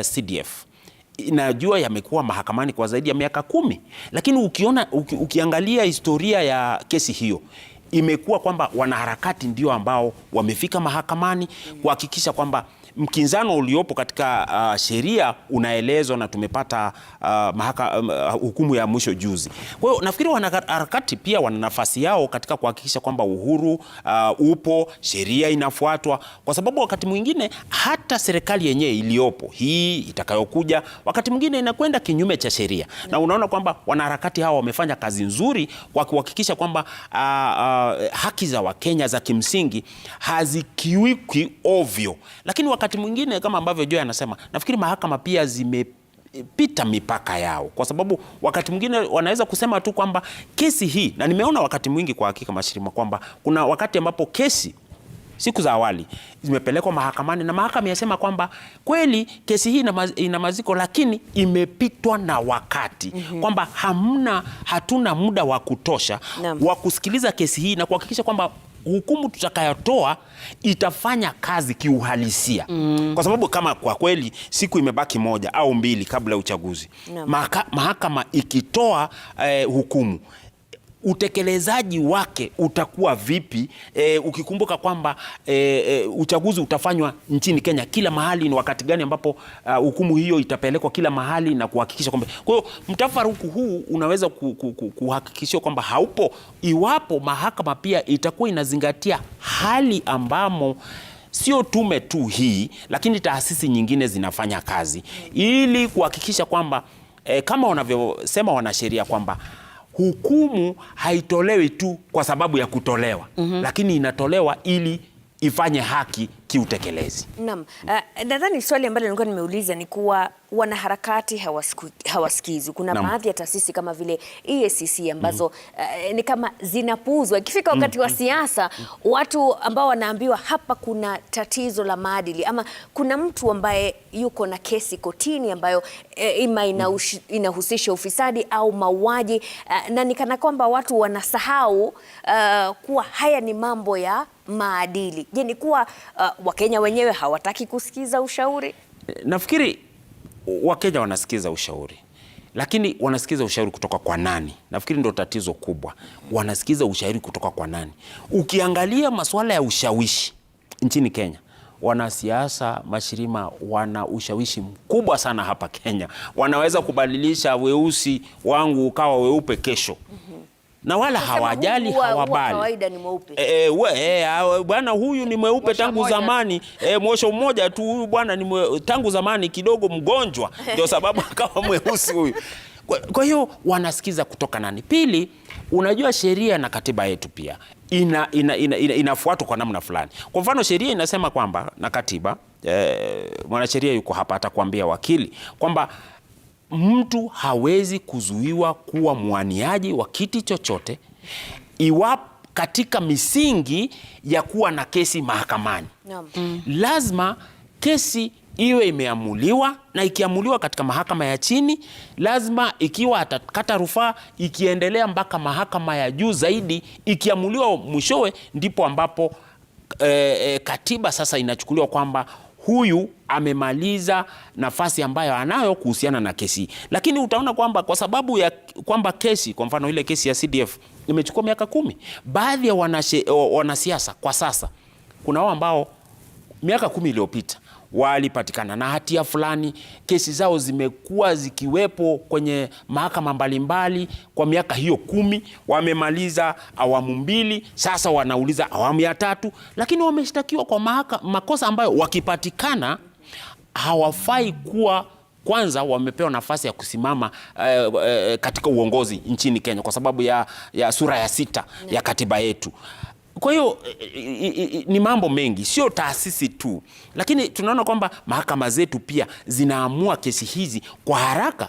CDF inajua yamekuwa mahakamani kwa zaidi ya miaka 10, lakini ukiangalia historia ya kesi hiyo imekuwa kwamba wanaharakati ndio ambao wamefika mahakamani kuhakikisha kwamba mkinzano uliopo katika sheria unaelezwa, na tumepata hukumu ya mwisho juzi. Kwa hiyo nafikiri wanaharakati pia wana nafasi yao katika kuhakikisha kwamba uhuru upo, sheria inafuatwa, kwa sababu wakati mwingine hata serikali yenyewe iliyopo hii itakayokuja wakati mwingine inakwenda kinyume cha sheria. Na unaona kwamba wanaharakati hao wamefanya kazi nzuri kwa kuhakikisha kwamba haki za Wakenya za kimsingi hazikiuki ovyo, lakini wakati mwingine kama ambavyo Joy anasema, nafikiri mahakama pia zimepita mipaka yao, kwa sababu wakati mwingine wanaweza kusema tu kwamba kesi hii, na nimeona wakati mwingi kwa hakika Mashirima kwamba kuna wakati ambapo kesi siku za awali zimepelekwa mahakamani na mahakama yasema kwamba kweli kesi hii ina maziko, lakini imepitwa na wakati, kwamba hatuna muda wa kutosha wa kusikiliza kesi hii na kuhakikisha kwamba hukumu tutakayotoa itafanya kazi kiuhalisia. Kwa sababu kama kwa kweli siku imebaki 1 au 2 kabla ya uchaguzi, mahakama ikitoa hukumu, utekelezaji wake utakuwa vipi? Ukikumbuka kwamba uchaguzi utafanywa nchini Kenya kila mahali, ni wakati gani ambapo hukumu hiyo itapelekwa kila mahali na kuhakikisha kwamba, kwa hiyo mtafaruku huu unaweza kuhakikishwa kwamba haupo iwapo mahakama pia itakuwa inazingatia hali ambamo sio tume tu hii, lakini taasisi nyingine zinafanya kazi ili kuhakikisha kwamba kama wanavyosema wanasheria kwamba hukumu haitolewi tu kwa sababu ya kutolewa, lakini inatolewa ili ifanye haki kiutekelezi. Naam. Nadhani swali ambalo nilikuwa nimeuliza ni kuwa wanaharakati hawasikizi. Kuna baadhi ya taasisi kama vile EACC ambazo ni kama zinapuuzwa. Ikifika wakati wa siasa, watu ambao wanaambiwa hapa kuna tatizo la maadili, ama kuna mtu ambaye yuko na kesi kotini ambayo ima inahusisha ufisadi au mauaji, na nikana kwamba watu wanasahau kuwa haya ni mambo ya maadili. Je, ni kuwa Wakenya wenyewe hawataki kusikiza ushauri? Nafikiri Wakenya wanasikiza ushauri, lakini wanasikiza ushauri kutoka kwa nani? Nafikiri ndio tatizo kubwa. Wanasikiza ushauri kutoka kwa nani? Ukiangalia masuala ya ushawishi nchini Kenya, wanasiasa Mashirima wana ushawishi mkubwa sana hapa Kenya. Wanaweza kubadilisha weusi wangu ukawa weupe kesho. Na wala hawajali, hawabali. Kawaida ni mweupe. Bwana huyu ni mweupe tangu zamani. Mwosho mmoja tu, huyu bwana ni tangu zamani kidogo mgonjwa, ndio sababu akawa mweusi huyu. Kwa hiyo wanasikiza kutoka nani? Pili, unajua sheria na katiba yetu pia inafuatwa kwa namna fulani. Kwa mfano sheria inasema kwamba, na katiba, mwanasheria yuko hapa atakwambia wakili, kwamba mtu hawezi kuzuiwa kuwa mwaniaji wa kiti chochote iwapo katika misingi ya kuwa na kesi mahakamani. Lazima kesi iwe imeamuliwa, na ikiamuliwa katika mahakama ya chini, lazima ikiwa atakata rufaa ikiendelea mpaka mahakama ya juu zaidi, ikiamuliwa mwishowe ndipo ambapo katiba sasa inachukuliwa kwamba huyu amemaliza nafasi ambayo anayo kuhusiana na kesi. Lakini utaona kwamba kwa sababu ya kwamba kesi, kwa mfano ile kesi ya CDF imechukua miaka 10, baadhi ya wanasiasa kwa sasa, kuna wao ambao miaka 10 iliyopita walipatikana na hatia fulani, kesi zao zimekuwa zikiwepo kwenye mahakama mbalimbali kwa miaka hiyo 10, wamemaliza awamu 2, sasa wanauliza awamu ya 3, lakini wameshtakiwa kwa makosa ambayo wakipatikana hawafai kuwa kwanza wamepewa nafasi ya kusimama katika uongozi nchini Kenya kwa sababu ya sura ya 6 ya katiba yetu. Kwa hiyo ni mambo mengi, sio taasisi tu, lakini tunaona kwamba mahakama zetu pia zinaamua kesi hizi kwa haraka.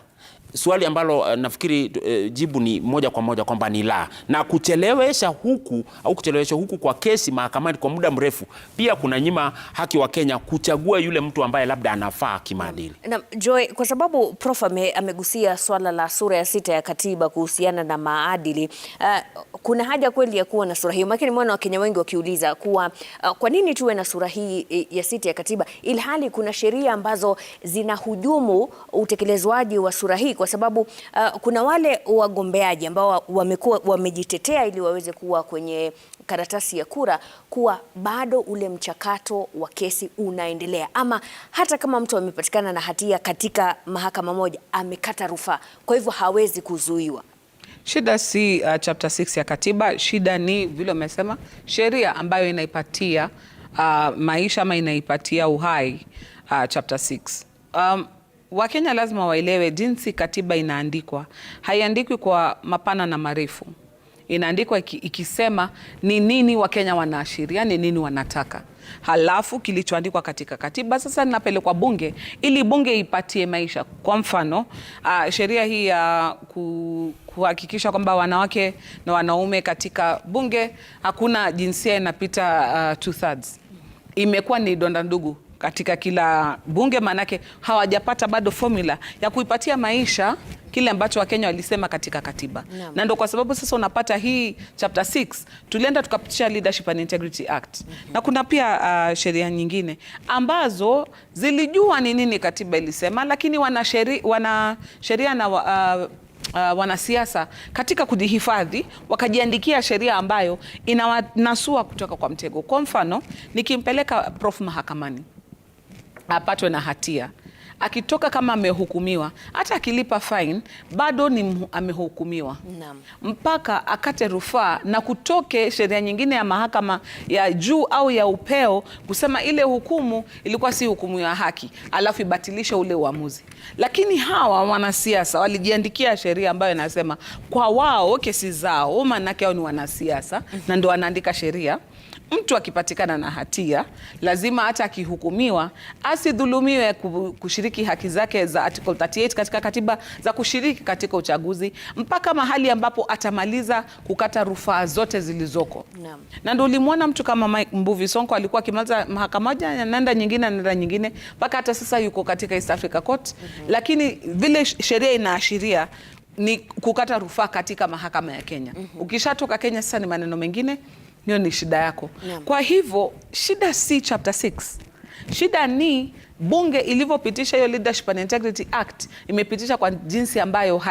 swali ambalo nafikiri jibu ni moja kwa moja kwamba ni la, na kuchelewesha huku kwa kesi mahakamani kwa muda mrefu pia kuna nyima haki wa Kenya kuchagua yule mtu ambaye labda anafaa kimaadili. Na Joy, kwa sababu Prof amegusia swala la sura ya 6 ya katiba kuhusiana na maadili, kuna haja kweli ya kuwa na sura hiyo? Lakini mwana wa Kenya wengi wakiuliza kuwa kwa nini tuwe na sura hii ya 6 ya katiba ilhali kuna sheria ambazo zinahujumu utekelezwaji wa sura hii, kwa sababu kuna wale wagombeaji ambao wamejitetea ili waweze kuwa kwenye karatasi ya kura kuwa bado ule mchakato wa kesi unaendelea, ama hata kama mtu amepatikana na hatia katika mahakama moja amekata rufaa, kwa hivyo hawezi kuzuiwa. Shida si chapter 6 ya katiba, shida ni vile umesema sheria ambayo inaipatia maisha ama inaipatia uhai chapter 6. Wakenya lazima waelewe jinsi katiba inaandikwa. Haiandikwi kwa mapana na marefu. Inaandikwa ikisema ni nini Wakenya wanaashiria, ni nini wanataka. Halafu kilichoandikwa katika katiba sasa ninapelekwa bunge ili bunge ipatie maisha. Kwa mfano, sheria hii ya kuhakikisha kwamba wanawake na wanaume katika bunge hakuna jinsia inapita 2/3. Imekuwa ni donda ndugu katika kila bunge, manake hawajapata bado formula ya kuipatia maisha kile ambacho Wakenya walisema katika katiba. Na ndio kwa sababu sasa unapata hii chapter 6 tulienda tukapitisha Leadership and Integrity Act. Na kuna pia sheria nyingine ambazo zilijua ni nini katiba ilisema, lakini wanasheria na wanasiasa katika kujihifadhi wakajiandikia sheria ambayo inawanasua kutoka kwa mtego. Kwa mfano, nikimpeleka Prof mahakamani apatwe na hatia, akitoka kama amehukumiwa, hata akilipa fine bado ni amehukumiwa. Mpaka akate rufaa na kutoke sheria nyingine ya mahakama ya juu au ya upeo kusema ile hukumu ilikuwa si hukumu ya haki, alafu ibatilishe ule uamuzi. Lakini hawa wanasiasa walijiandikia sheria ambayo inasema kwa wao kesi zao, maanake hao ni wanasiasa na ndio wanaandika sheria, mtu akipatikana na hatia lazima hata akihukumiwa asidhulumiwe kushiriki haki zake za article 38 katika katiba za kushiriki katika uchaguzi mpaka mahali ambapo atamaliza kukata rufaa zote zilizoko. Na ndio ulimwona mtu kama Mbuvi Sonko alikuwa akimaliza mahakama moja anaenda nyingine mpaka hata sasa yuko katika East Africa Court. Lakini vile sheria inaashiria ni kukata rufaa katika mahakama ya Kenya. Ukishatoka Kenya sasa ni maneno mengine, hiyo ni shida yako. Kwa hivyo shida si chapter 6. Shida ni bunge ilivyopitisha hiyo Leadership and Integrity Act, imepitisha kwa jinsi ambayo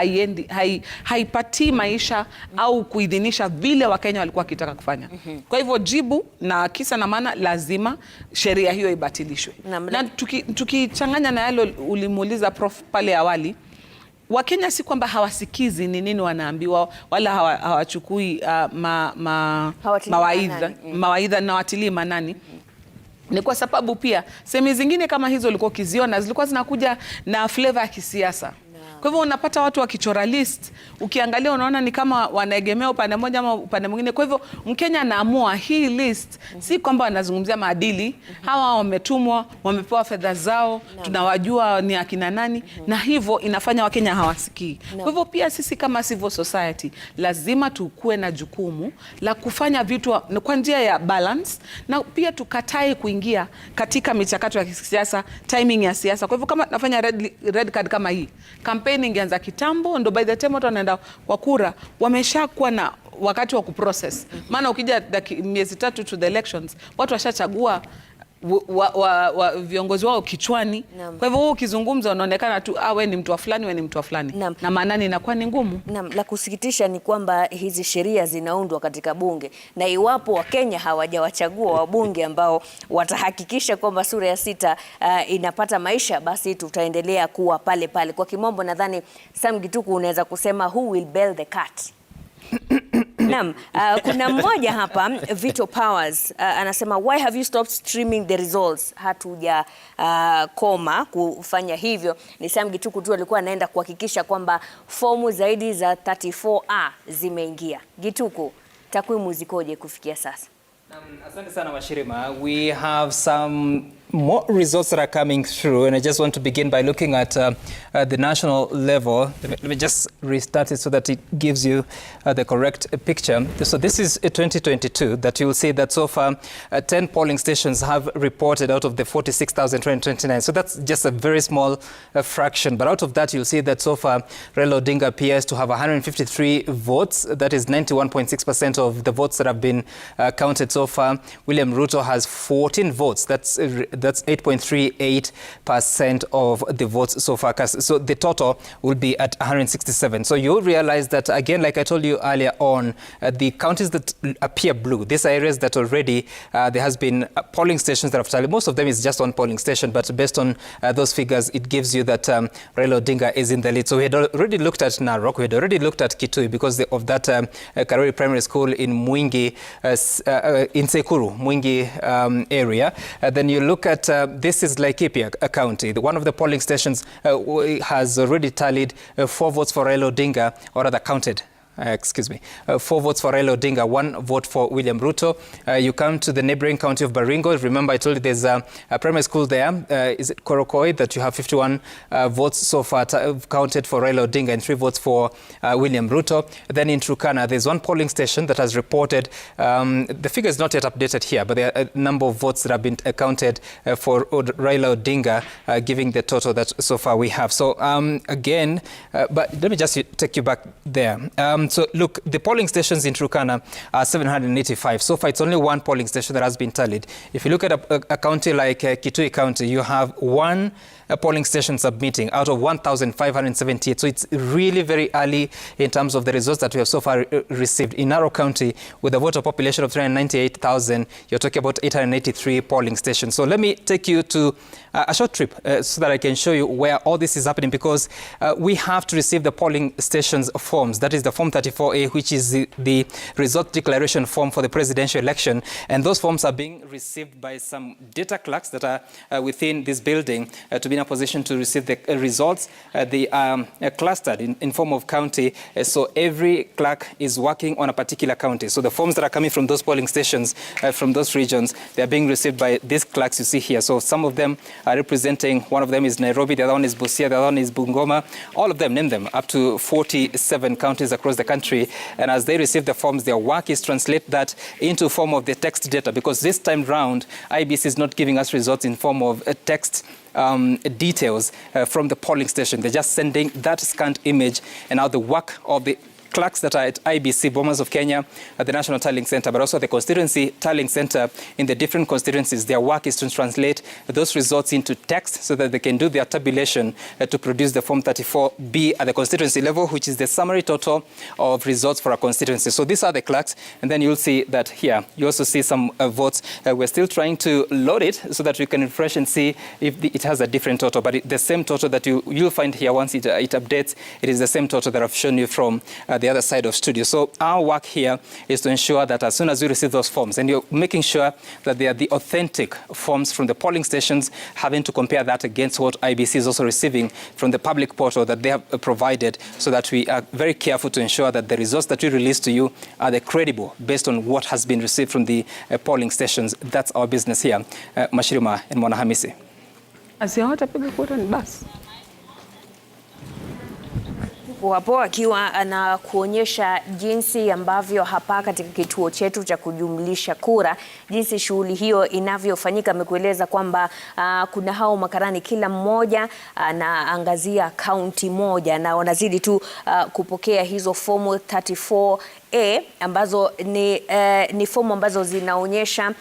haipatii maisha au kuidhinisha vile Wakenya walikuwa wakitaka kufanya. Kwa hivyo jibu na kisa na maana lazima sheria hiyo ibatilishwe. Na tukichanganya na yale ulimuuliza Prof pale awali, Wakenya si kwamba hawasikizi ni nini wanaambiwa wala hawachukui mawaidha na watilii manani. Ni kwa sababu pia sehemu zingine kama hizo ulikuwa ukiziona zilikuwa zinakuja na flavor ya kisiasa. Kwa hivyo unapata watu wakichora list, ukiangalia unaona ni kama wanaegemea upande mmoja ama upande mwingine. Kwa hivyo Mkenya anaamua hii list si kwamba wanazungumzia maadili. Hawa wametumwa, wamepewa fedha zao, tunawajua ni akina nani, na hivyo inafanya Wakenya hawasikii. Kwa hivyo pia sisi kama civil society lazima tukue na jukumu la kufanya vitu kwa njia ya balance, na pia tukatae kuingia katika michakato ya kisiasa, timing ya siasa. Kwa hivyo kama nafanya red card kama hii, kampeni ingeanza kitambo, ndo by the time watu wanaenda kwa kura wameshakuwa na wakati wa kuprocess. Maana ukija miezi 3 to the elections, watu washachagua viongozi wao kichwani. Kwa hivyo wewe ukizungumza unaonekana tu wewe ni mtu wa fulani, wewe ni mtu wa fulani. Na maanani inakuwa ni ngumu. La kusikitisha ni kwamba hizi sheria zinaundwa katika bunge, na iwapo Wakenya hawajawachagua wabunge ambao watahakikisha kwamba sura ya 6 inapata maisha, basi tutaendelea kuwa pale pale. Kwa kimombo nadhani Sam Gituku unaweza kusema who will bail the cat. Kuna mmoja hapa Vito Powers anasema why have you stopped streaming the results? Hatuja koma kufanya hivyo. Ni Sam Gituku tu alikuwa anaenda kuhakikisha kwamba fomu zaidi za 34A zimeingia. Gituku, takwimu zikoje kufikia sasa? Asante sana Washirima. We have some more results that are coming through, and I just want to begin by looking at the national level. Let me just restart it so that it gives you the correct picture. So this is 2022, that you will see that so far 10 polling stations have reported out of the 46,229. So that's just a very small fraction. But out of that, you'll see that so far Raila Odinga appears to have 153 votes. That is 91.6% of the votes that have been counted so far. William Ruto has 14 votes. That's 8.38% of the votes so far cast. So the total will be at 167. So you'll realize that, again, like I told you earlier on, the counties that appear blue, these are areas that already there has been polling stations that have tallied. Most of them is just one polling station, but based on those figures, it gives you that Raila Odinga is in the lead. So we had already looked at Narok, we had already looked at Kitui because of that Karori Primary School in Mwingi, in Sekuru, Mwingi area. Then you look at, this is Laikipia County. One of the polling stations has already tallied 4 votes for Raila Odinga, or rather counted. 4 votes for Raila Odinga, 1 vote for William Ruto. You come to the neighboring county of Baringo. Remember, I told you there's a primary school there. Is it Korokoi, that you have 51 votes so far counted for Raila Odinga and 3 votes for William Ruto. Then in Turkana, there's 1 polling station that has reported, the figure is not yet updated here, but there are a number of votes that have been counted for Raila Odinga, giving the total that so far we have. So again, but let me just take you back there. So look, the polling stations in Turkana are 785. So far, it's only 1 polling station that has been tallied. If you look at a county like Kitui County, you have 1 polling station submitting out of 1,578. So it's really very early in terms of the results that we have so far received. In Nakuru County, with a voter population of 398,000, you're talking about 883 polling stations. So let me take you to a short trip so that I can show you where all this is happening, because we have to receive the polling stations forms. That is the Form 34A, which is the result declaration form for the presidential election. And those forms are being received by some data clerks that are within this building to be in a position to receive the results. They are clustered in form of county. So every clerk is working on a particular county. So the forms that are coming from those polling stations, from those regions, they are being received by these clerks you see here. So some of them are representing, one of them is Nairobi, the other one is Busia, the other one is Bungoma. All of them, name them, up to 47 counties across the country. And as they receive the forms, their work is translate that into form of the text data, because this time round, IBC is not giving us results in form of text details from the polling station. They're just sending that scanned image, and now the work of the clerks that are at IBC, Bomas of Kenya, at the National Tallying Center, but also the Constituency Tallying Center in the different constituencies, their work is to translate those results into text so that they can do their tabulation to produce the Form 34B at the constituency level, which is the summary total of results for a constituency. So these are the clerks, and then you'll see that here, you also see some votes. We're still trying to load it so that we can refresh and see if it has a different total, but the same total that you'll find here once it updates, it is the same total that I've shown you from the other side of studio. So our work here is to ensure that as soon as you receive those forms, and you're making sure that they are the authentic forms from the polling stations, having to compare that against what IBC is also receiving from the public portal that they have provided, so that we are very careful to ensure that the results that we release to you are the credible based on what has been received from the polling stations. That's our business here. Mashirima and Mwana Hamisi. Asiawatapiga kura ni basi. Hapo akiwa anakuonyesha jinsi ambavyo hapa katika kituo chetu cha kujumlisha kura, jinsi shughuli hiyo inavyofanyika. Amekueleza kwamba kuna hao makarani, kila mmoja anaangazia kaunti moja, na wanazidi tu kupokea hizo fomu 34A ambazo ni fomu ambazo zinaonyesha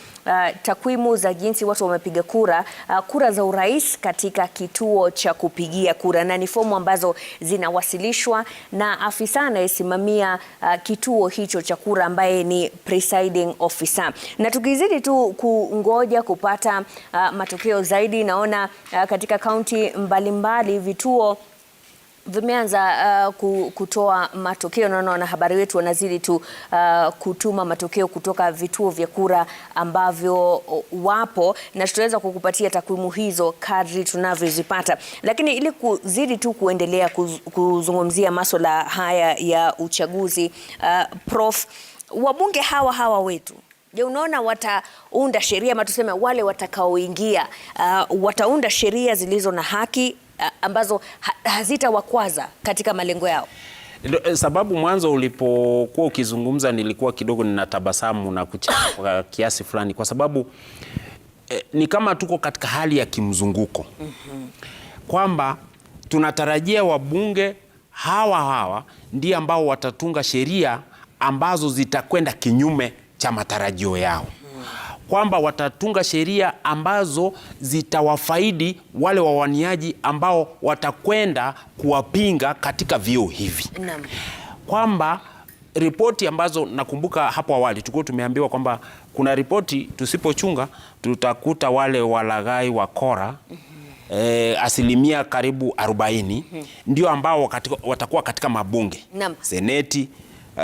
takwimu za jinsi watu wamepiga kura, kura za urais katika kituo cha kupigia kura, na ni fomu ambazo zinawasilishwa na afisa anayesimamia kituo hicho cha kura ambaye ni presiding officer. Na tukizidi tu kungoja kupata matokeo zaidi, naona katika kaunti mbalimbali vituo vimeanza kutoa matokeo. Naona wanahabari wetu wanazidi tu kutuma matokeo kutoka vituo vya kura ambavyo wapo, na tutaweza kukupatia takwimu hizo kadri tunavyozipata. Lakini ili kuzidi tu kuendelea kuzungumzia masuala haya ya uchaguzi, Prof, wabunge hawa wetu Je, unaona wataunda sheria ama tuseme wale watakaoingia wataunda sheria zilizo na haki ambazo hazitawakwaza katika malengo yao? Sababu mwanzo ulipokuwa ukizungumza nilikuwa kidogo ninatabasamu na kucheka kwa kiasi fulani, kwa sababu ni kama tuko katika hali ya kimzunguko. Kwamba tunatarajia wabunge hawa ndiye ambao watatunga sheria ambazo zitakwenda kinyume cha matarajio yao. Kwamba watatunga sheria ambazo zitawafaidi wale wawaniaji ambao watakwenda kuwapinga katika vyeo hivi. Kwamba ripoti ambazo nakumbuka hapo awali tulikuwa tumeambiwa kwamba kuna ripoti tusipochunga tutakuta wale walaghai wakora asilimia karibu 40 ndio ambao watakuwa katika mabunge, seneti,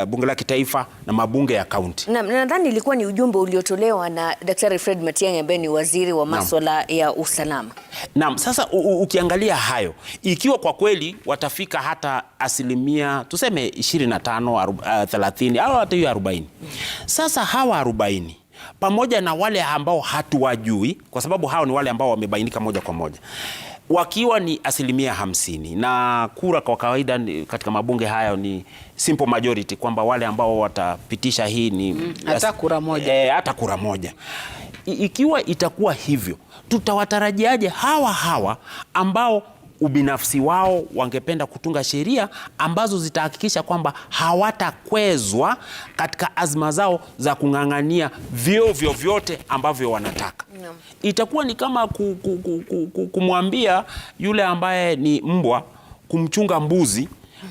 bunge la kitaifa na mabunge ya kaunti. Nadhani ilikuwa ni ujumbe uliotolewa na Daktari Fred Matiang'i ambaye ni waziri wa masuala ya usalama. Sasa ukiangalia hayo, ikiwa kwa kweli watafika hata asilimia tuseme 25, 30 au hata hiyo 40. Sasa hawa 40 pamoja na wale ambao hatuwajui, kwa sababu hao ni wale ambao wamebainika moja kwa moja, wakiwa ni asilimia 50, na kura kwa kawaida katika mabunge hayo ni simple majority, kwamba wale ambao watapitisha hii ni hata kura moja. Hata kura moja. Ikiwa itakuwa hivyo, tutawatarajiaje hawa ambao ubinafsi wao wangependa kutunga sheria ambazo zitahakikisha kwamba hawatakwezwa katika azma zao za kung'ang'ania vyeo vyovyote ambavyo wanataka? Itakuwa ni kama kumwambia yule ambaye ni mbwa kumchunga mbuzi,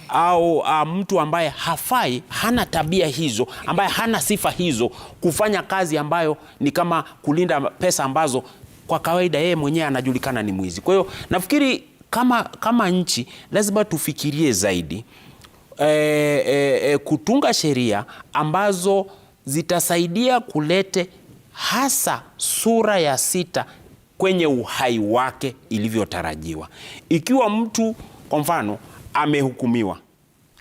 au mtu ambaye hafai, hana tabia hizo, ambaye hana sifa hizo, kufanya kazi ambayo ni kama kulinda pesa ambazo kwa kawaida yeye mwenyewe anajulikana ni mwizi. Kwa hiyo nafikiri kama nchi lazima tufikirie zaidi kutunga sheria ambazo zitasaidia kulete hasa sura ya 6 kwenye uhai wake ilivyotarajiwa. Ikiwa mtu kwa mfano amehukumiwa,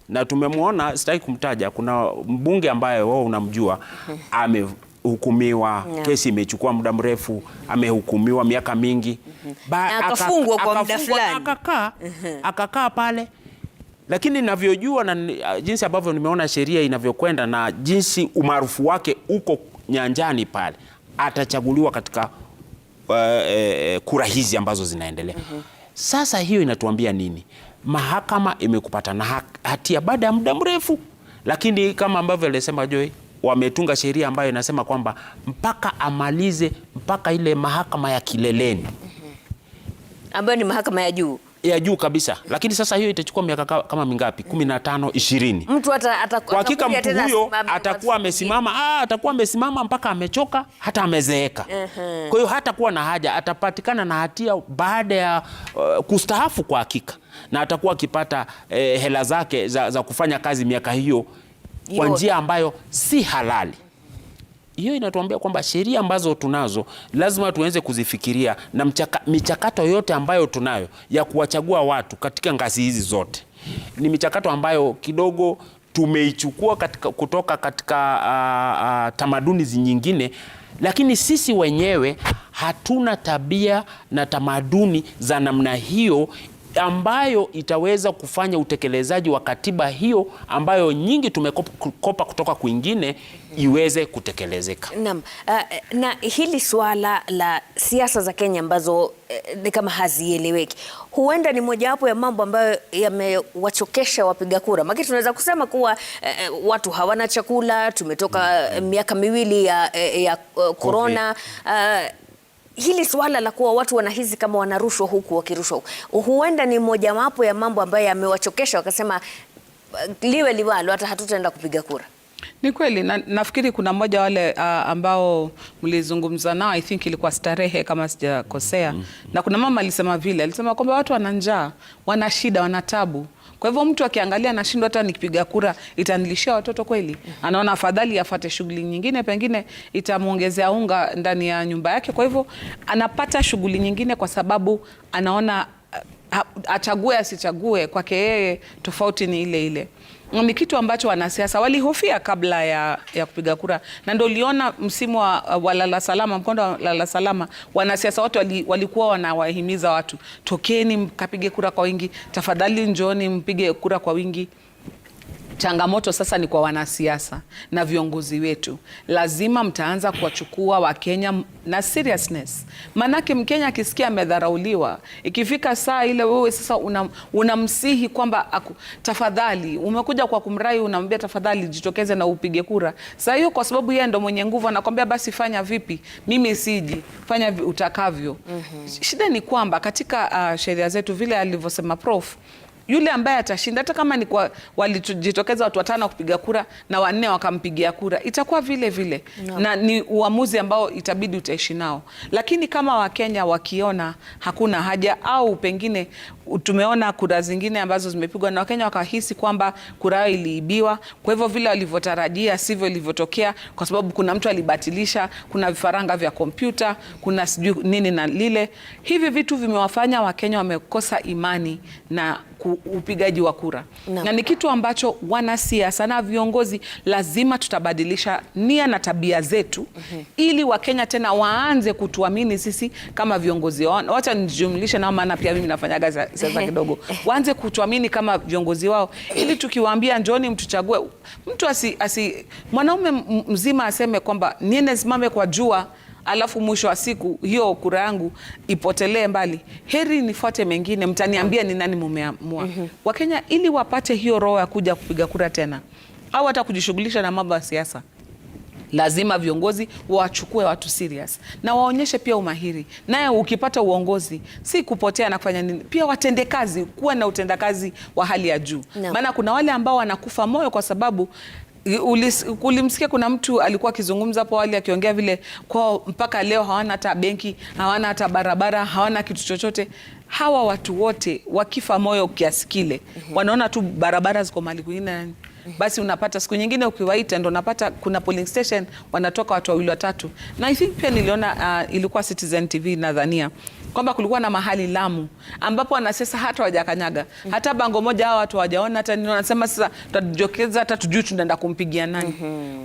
na tumemwona, sitaki kumtaja, kuna mbunge ambaye wewe unamjua, amehukumiwa, kesi imechukua muda mrefu, amehukumiwa miaka mingi, akafungwa kwa muda fulani, akakaa pale. Lakini ninavyojua na jinsi ambavyo nimeona sheria inavyokwenda na jinsi umaarufu wake uko nyanjani pale, atachaguliwa katika kura hizi ambazo zinaendelea. Sasa hiyo inatuambia nini? Mahakama imekupata na hatia baada ya muda mrefu, lakini kama ambavyo alisema Joy, wametunga sheria ambayo inasema kwamba mpaka amalize mpaka ile mahakama ya kileleni, ambayo ni mahakama ya juu kabisa. Lakini sasa hiyo itachukua miaka kama mingapi? 15, 20. Mtu kwa hakika mtu huyo atakuwa amesimama mpaka amechoka, hata amezeeka. Kwa hiyo hatakuwa na haja, atapatikana na hatia baada ya kustahafu kwa hakika, na atakuwa akipata hela zake za kufanya kazi miaka hiyo kwa njia ambayo si halali. Hiyo inatuambia kwamba sheria ambazo tunazo lazima tuanze kuzifikiria, na michakato yote ambayo tunayo ya kuwachagua watu katika ngazi hizi zote ni michakato ambayo kidogo tumeichukua kutoka katika tamaduni nyingine, lakini sisi wenyewe hatuna tabia na tamaduni za namna hiyo ambayo itaweza kufanya utekelezaji wa katiba hiyo ambayo nyingi tumekopa kutoka kwingine iweze kutekelezeka. Na hili swala la siasa za Kenya ambazo ni kama hazieleweki, huenda ni mojawapo ya mambo ambayo yamewachokesha wapiga kura. Maana tunaweza kusema kuwa watu hawana chakula, tumetoka miaka miwili ya corona. Hili swala la kuwa watu wanahisi kama wanarushwa huku wakirushwa huku, huenda ni mojawapo ya mambo ambayo yamewachokesha, wakasema liwe liwalo, hata hatutaenda kupiga kura. Ni kweli, nafikiri kuna mmoja wale ambao mlizungumza nao, I think ilikuwa Starehe kama sijakosea, na kuna mama alisema kwamba watu wana njaa, wana shida, wana tabu. Kwa hivyo mtu akiangalia anashindwa, hata nikipiga kura itanilishia watoto kweli? Anaona afadhali afate shughuli nyingine, pengine itamuongezea unga ndani ya nyumba yake. Kwa hivyo anapata shughuli nyingine kwa sababu anaona achague asichague, kwake yeye tofauti ni ile ile. Ni kitu ambacho wanasiasa walihofia kabla ya kupiga kura, na ndio uliona msimu wa lala salama, mkondo wa lala salama, wanasiasa wote walikuwa wanawahimiza watu, tokeni mkapige kura kwa wingi, tafadhali njooni mpige kura kwa wingi. Changamoto sasa ni kwa wanasiasa na viongozi wetu. Lazima mtaanza kuwachukua Wakenya na seriousness. Manake Mkenya akisikia amedharauliwa, ikifika saa ile wewe sasa unamsihi kwamba tafadhali, umekuja kwa kumrai, unamwambia tafadhali jitokeze na upige kura. Saa hiyo kwa sababu yeye ndo mwenye nguvu, anakwambia basi fanya vipi, mimi siji, fanya utakavyo. Shida ni kwamba katika sheria zetu, vile alivyosema Prof, yule ambaye atashinda, hata kama ni kwa walijitokeza watu 5 kupiga kura na 4 wakampigia kura, itakuwa vile vile. Na ni uamuzi ambao itabidi utaishi nao. Lakini kama Wakenya wakiona hakuna haja, au pengine tumeona kura zingine ambazo zimepigwa na Wakenya wakahisi kwamba kura yao iliibiwa, kwa hivyo vile walivyotarajia sivyo ilivyotokea, kwa sababu kuna mtu alibatilisha, kuna vifaranga vya kompyuta, kuna sijui nini na lile, hivi vitu vimewafanya Wakenya wamekosa imani na upigaji wa kura. Na ni kitu ambacho wanasiasa na viongozi lazima tutabadilisha nia na tabia zetu, ili Wakenya tena waanze kutuamini sisi kama viongozi wao. Wacha nijumlishe na maana pia mimi nafanyaga siasa kidogo. Waanze kutuamini kama viongozi wao, ili tukiwaambia njoni mtuchague, mtu mwanaume mzima aseme kwamba niende simame kwa jua, alafu mwisho wa siku hiyo kura yangu ipotelee mbali, heri nifuate mengine, mtaniambia ni nani mumeamua. Wakenya ili wapate hiyo roho ya kuja kupiga kura tena, au hata kujishughulisha na mambo ya siasa, lazima viongozi wachukue watu serious na waonyeshe pia umahiri. Naye ukipata uongozi si kupotea na kufanya nini, pia watende kazi, kuwa na utendakazi wa hali ya juu. Maana kuna wale ambao wanakufa moyo kwa sababu ulimsikia kuna mtu alikuwa akizungumza hapo awali akiongea vile kwa mpaka leo hawana hata benki, hawana hata barabara, hawana kitu chochote. Hawa watu wote wakifa moyo kiasi kile, wanaona tu barabara ziko mahali kwingine, basi unapata siku nyingine ukiwaita ndo unapata kuna polling station wanatoka watu 2 3. Na I think pia niliona ilikuwa Citizen TV nadhania kwamba kulikuwa na mahali Lamu ambapo wanasiasa hata wajakanyaga, hata bango moja hao watu hawajaona, hata nini wanasema sasa tutajokeza, hata tujui tunaenda kumpigia nani.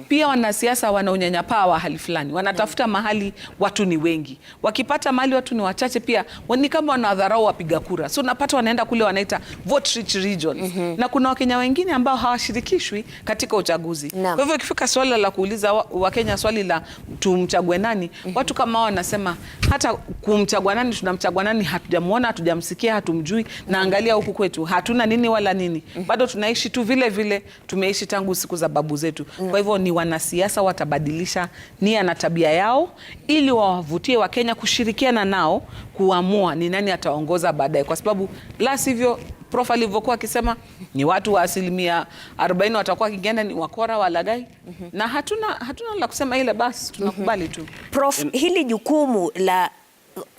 Pia wanasiasa wanaonyanyapaa wa hali fulani, wanatafuta mahali watu ni wengi, wakipata mahali watu ni wachache pia ni kama wanadharau wapiga kura, so unapata wanaenda kule wanaita vote rich regions. Na kuna Wakenya wengine ambao hawashirikishwi katika uchaguzi. Kwa hivyo ikifika swala la kuuliza Wakenya swali la tumchague nani, watu kama wanasema hata kumchagua nani, tunamchagua nani, hatujamuona, hatujamsikia, hatumjui, na angalia huku kwetu hatuna nini wala nini, bado tunaishi tu vile vile tumeishi tangu siku za babu zetu. Kwa hivyo ni wanasiasa watabadilisha nia na tabia yao, ili wawavutie Wakenya kushirikiana nao kuamua ni nani ataongoza baadaye, kwa sababu la sivyo Prof alivyokuwa akisema ni watu wa 40% watakuwa kikienda ni wakora walagai, na hatuna la kusema ile, basi tunakubali tu. Prof, hili jukumu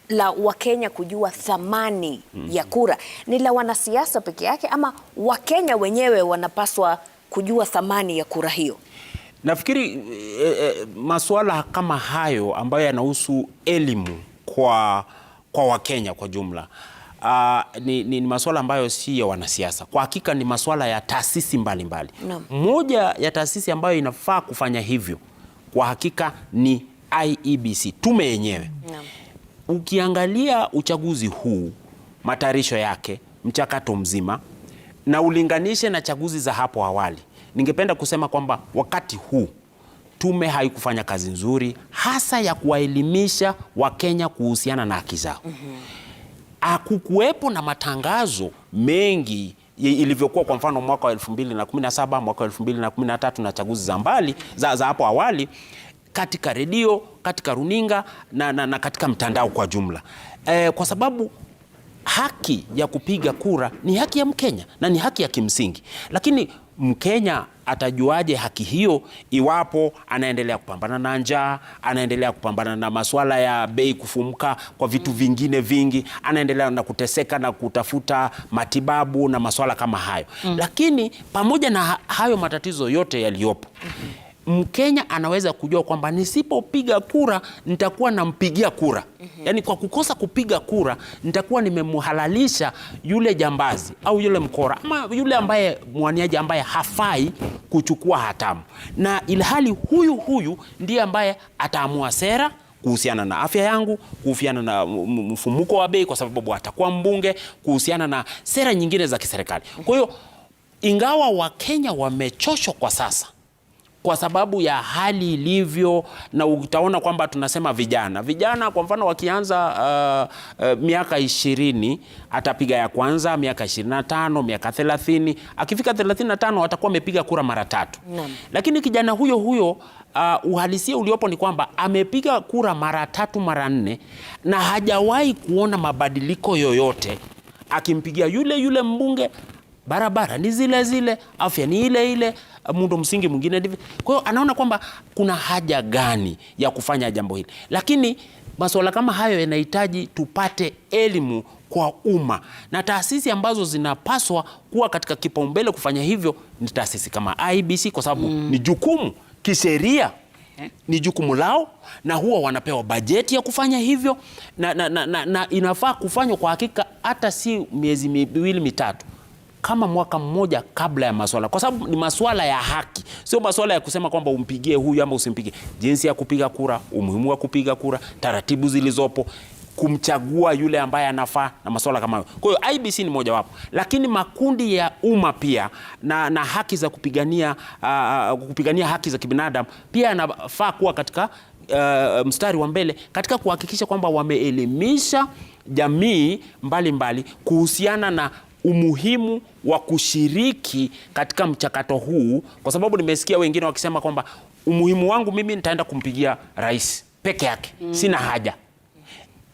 la Wakenya kujua thamani ya kura ni la wanasiasa peke yake, ama Wakenya wenyewe wanapaswa kujua thamani ya kura hiyo? Nafikiri masuala kama hayo ambayo yanahusu elimu kwa Wakenya kwa jumla ni masuala ambayo si ya wanasiasa. Kwa hakika ni masuala ya taasisi mbalimbali. Moja ya taasisi ambayo inafaa kufanya hivyo kwa hakika ni IEBC, tume yenyewe. Ukiangalia uchaguzi huu, matayarisho yake, mchakato mzima, na ulinganishe na chaguzi za hapo awali, ningependa kusema kwamba wakati huu tume haikufanya kazi nzuri, hasa ya kuwaelimisha Wakenya kuhusiana na haki zao. Hakukuwepo na matangazo mengi ilivyokuwa kwa mfano mwaka wa 2017, mwaka wa 2013 na chaguzi za mbali za hapo awali, katika redio, katika runinga na katika mtandao kwa jumla. Kwa sababu haki ya kupiga kura ni haki ya Mkenya na ni haki ya kimsingi. Lakini Mkenya atajuaje haki hiyo iwapo anaendelea kupambana na njaa, anaendelea kupambana na masuala ya bei kufumuka kwa vitu vingine vingi, anaendelea na kuteseka na kutafuta matibabu na masuala kama hayo. Lakini pamoja na hayo matatizo yote yaliyopo, Mkenya anaweza kujua kwamba nisipopiga kura nitakuwa nampigia kura. Yaani kwa kukosa kupiga kura nitakuwa nimemhalalisha yule jambazi au yule mkora ama yule ambaye mwaniaji ambaye hafai kuchukua hatamu. Na ilhali huyu ndiye ambaye ataamua sera kuhusiana na afya yangu, kuhusiana na mfumuko wa bei kwa sababu atakuwa mbunge, kuhusiana na sera nyingine za kiserikali. Kwa hiyo ingawa Wakenya wamechoshwa kwa sasa kwa sababu ya hali ilivyo, na utaona kwamba tunasema vijana kwa mfano wakianza miaka 20 atapiga ya kwanza, miaka 25, miaka 30, akifika 35 atakuwa amepiga kura mara 3. Lakini kijana huyo uhalisia uliopo ni kwamba amepiga kura mara 3 mara 4 na hajawahi kuona mabadiliko yoyote. Akimpigia yule mbunge, barabara ni zile, afya ni ile, muundo msingi mwingine ndivyo. Kwa hiyo anaona kwamba kuna haja gani ya kufanya jambo hili. Lakini masuala kama hayo yanahitaji tupate elimu kwa umma, na taasisi ambazo zinapaswa kuwa katika kipaumbele kufanya hivyo ni taasisi kama IEBC, kwa sababu ni jukumu kisheria, ni jukumu lao, na huwa wanapewa bajeti ya kufanya hivyo, na inafaa kufanywa kwa hakika hata si miezi 2-3, kama mwaka mmoja kabla ya masuala, kwa sababu ni masuala ya haki, sio masuala ya kusema kwamba umpigie huyu ama usimpigie. Jinsi ya kupiga kura, umuhimu wa kupiga kura, taratibu zilizopo, kumchagua yule ambaye anafaa na masuala kama hayo. Kwa hiyo IEBC ni moja wapo, lakini makundi ya umma pia na haki za kupigania haki za kibinadamu pia yanafaa kuwa katika mstari wa mbele katika kuhakikisha kwamba wameelimisha jamii mbalimbali kuhusiana na umuhimu wa kushiriki katika mchakato huu, kwa sababu nimesikia wengine wakisema kwamba umuhimu wangu mimi nitaenda kumpigia rais peke yake, sina haja.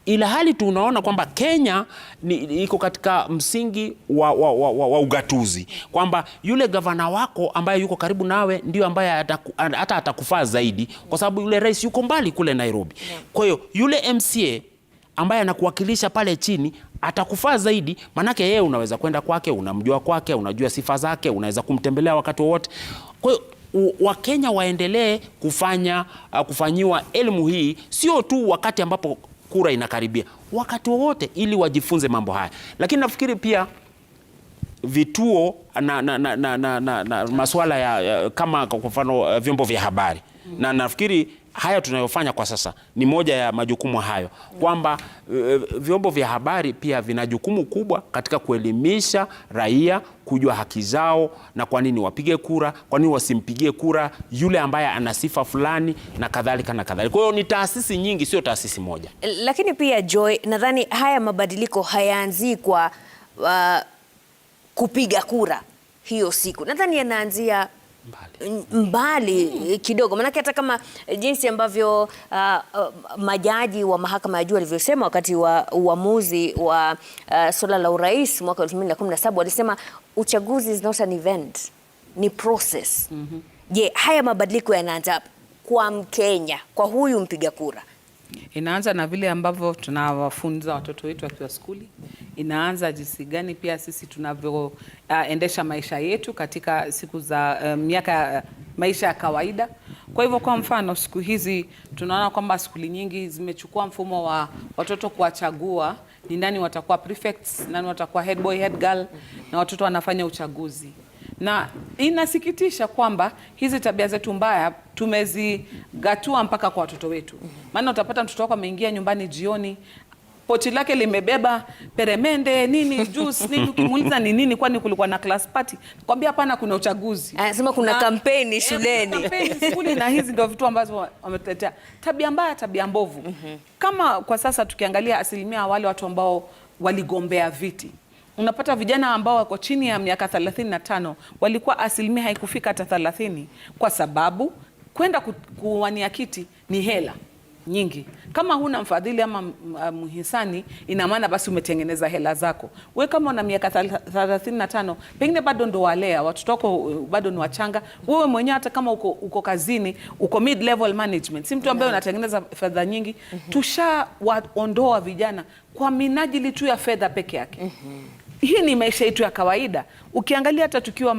Ila hali tunaona kwamba Kenya iko katika msingi wa ugatuzi, kwamba yule gavana wako ambaye yuko karibu nawe ndio ambaye hata atakufaa zaidi, kwa sababu yule rais yuko mbali kule Nairobi. Kwa hiyo yule MCA ambaye anakuwakilisha pale chini atakufaa zaidi, manake yeye unaweza kwenda kwake, unamjua kwake, unajua sifa zake, unaweza kumtembelea wakati wowote. Kwa hiyo Wakenya waendelee kufanyiwa elimu hii, sio tu wakati ambapo kura inakaribia, wakati wowote, ili wajifunze mambo haya. Lakini nafikiri pia vituo na masuala ya kama kwa mfano vyombo vya habari, na nafikiri haya tunayofanya kwa sasa ni moja ya majukumu hayo, kwamba vyombo vya habari pia vina jukumu kubwa katika kuelimisha raia kujua haki zao, na kwa nini wapige kura, kwa nini wasimpigie kura yule ambaye ana sifa fulani, na kadhalika na kadhalika. Kwa hiyo ni taasisi nyingi, sio taasisi moja. Lakini pia Joy, nadhani haya mabadiliko hayaanzii kwa kupiga kura hiyo siku, nadhani yanaanzia mbali kidogo, manake hata kama jinsi ambavyo majaji wa mahakama ya juu walivyosema wakati wa uamuzi wa swala la urais mwaka 2017, walisema uchaguzi is not an event, ni process. Je, haya mabadiliko yanaanza kwa Mkenya, kwa huyu mpiga kura? Inaanza na vile ambavyo tunawafunza watoto wetu wakiwa skuli. Inaanza jinsi gani pia sisi tunavyoendesha maisha yetu katika siku za maisha ya kawaida. Kwa hivyo, kwa mfano, siku hizi tunaona kwamba skuli nyingi zimechukua mfumo wa watoto kuwachagua ni nani watakuwa prefects, nani watakuwa head boy, head girl, na watoto wanafanya uchaguzi. Na inasikitisha kwamba hizi tabia zetu mbaya tumezigatua mpaka kwa watoto wetu. Maana utapata mtoto wako ameingia nyumbani jioni, pochi lake limebeba peremende nini, juice nini, ukimuuliza ni nini, kwani kulikuwa na class party, kwambia hapana, kuna uchaguzi. Anasema kuna kampeni shuleni. Kampeni shuleni, na hizi ndio vitu ambazo wametetea. Tabia mbaya, tabia mbovu. Kama kwa sasa tukiangalia asilimia wale watu ambao waligombea viti, unapata vijana ambao wako chini ya miaka 35 walikuwa asilimia haikufika hata 30, kwa sababu kwenda kuwania kiti ni hela nyingi. Kama huna mfadhili ama mhisani, ina maana basi umetengeneza hela zako. Wewe kama una miaka 35, pengine bado ndo walea watoto wako, bado ni wachanga. Wewe mwenyewe hata kama uko kazini, uko mid level management, si mtu ambaye unatengeneza fedha nyingi. Tushawaondoa vijana kwa minajili tu ya fedha peke yake. hii ni maisha yetu ya kawaida. Ukiangalia hata tukiwa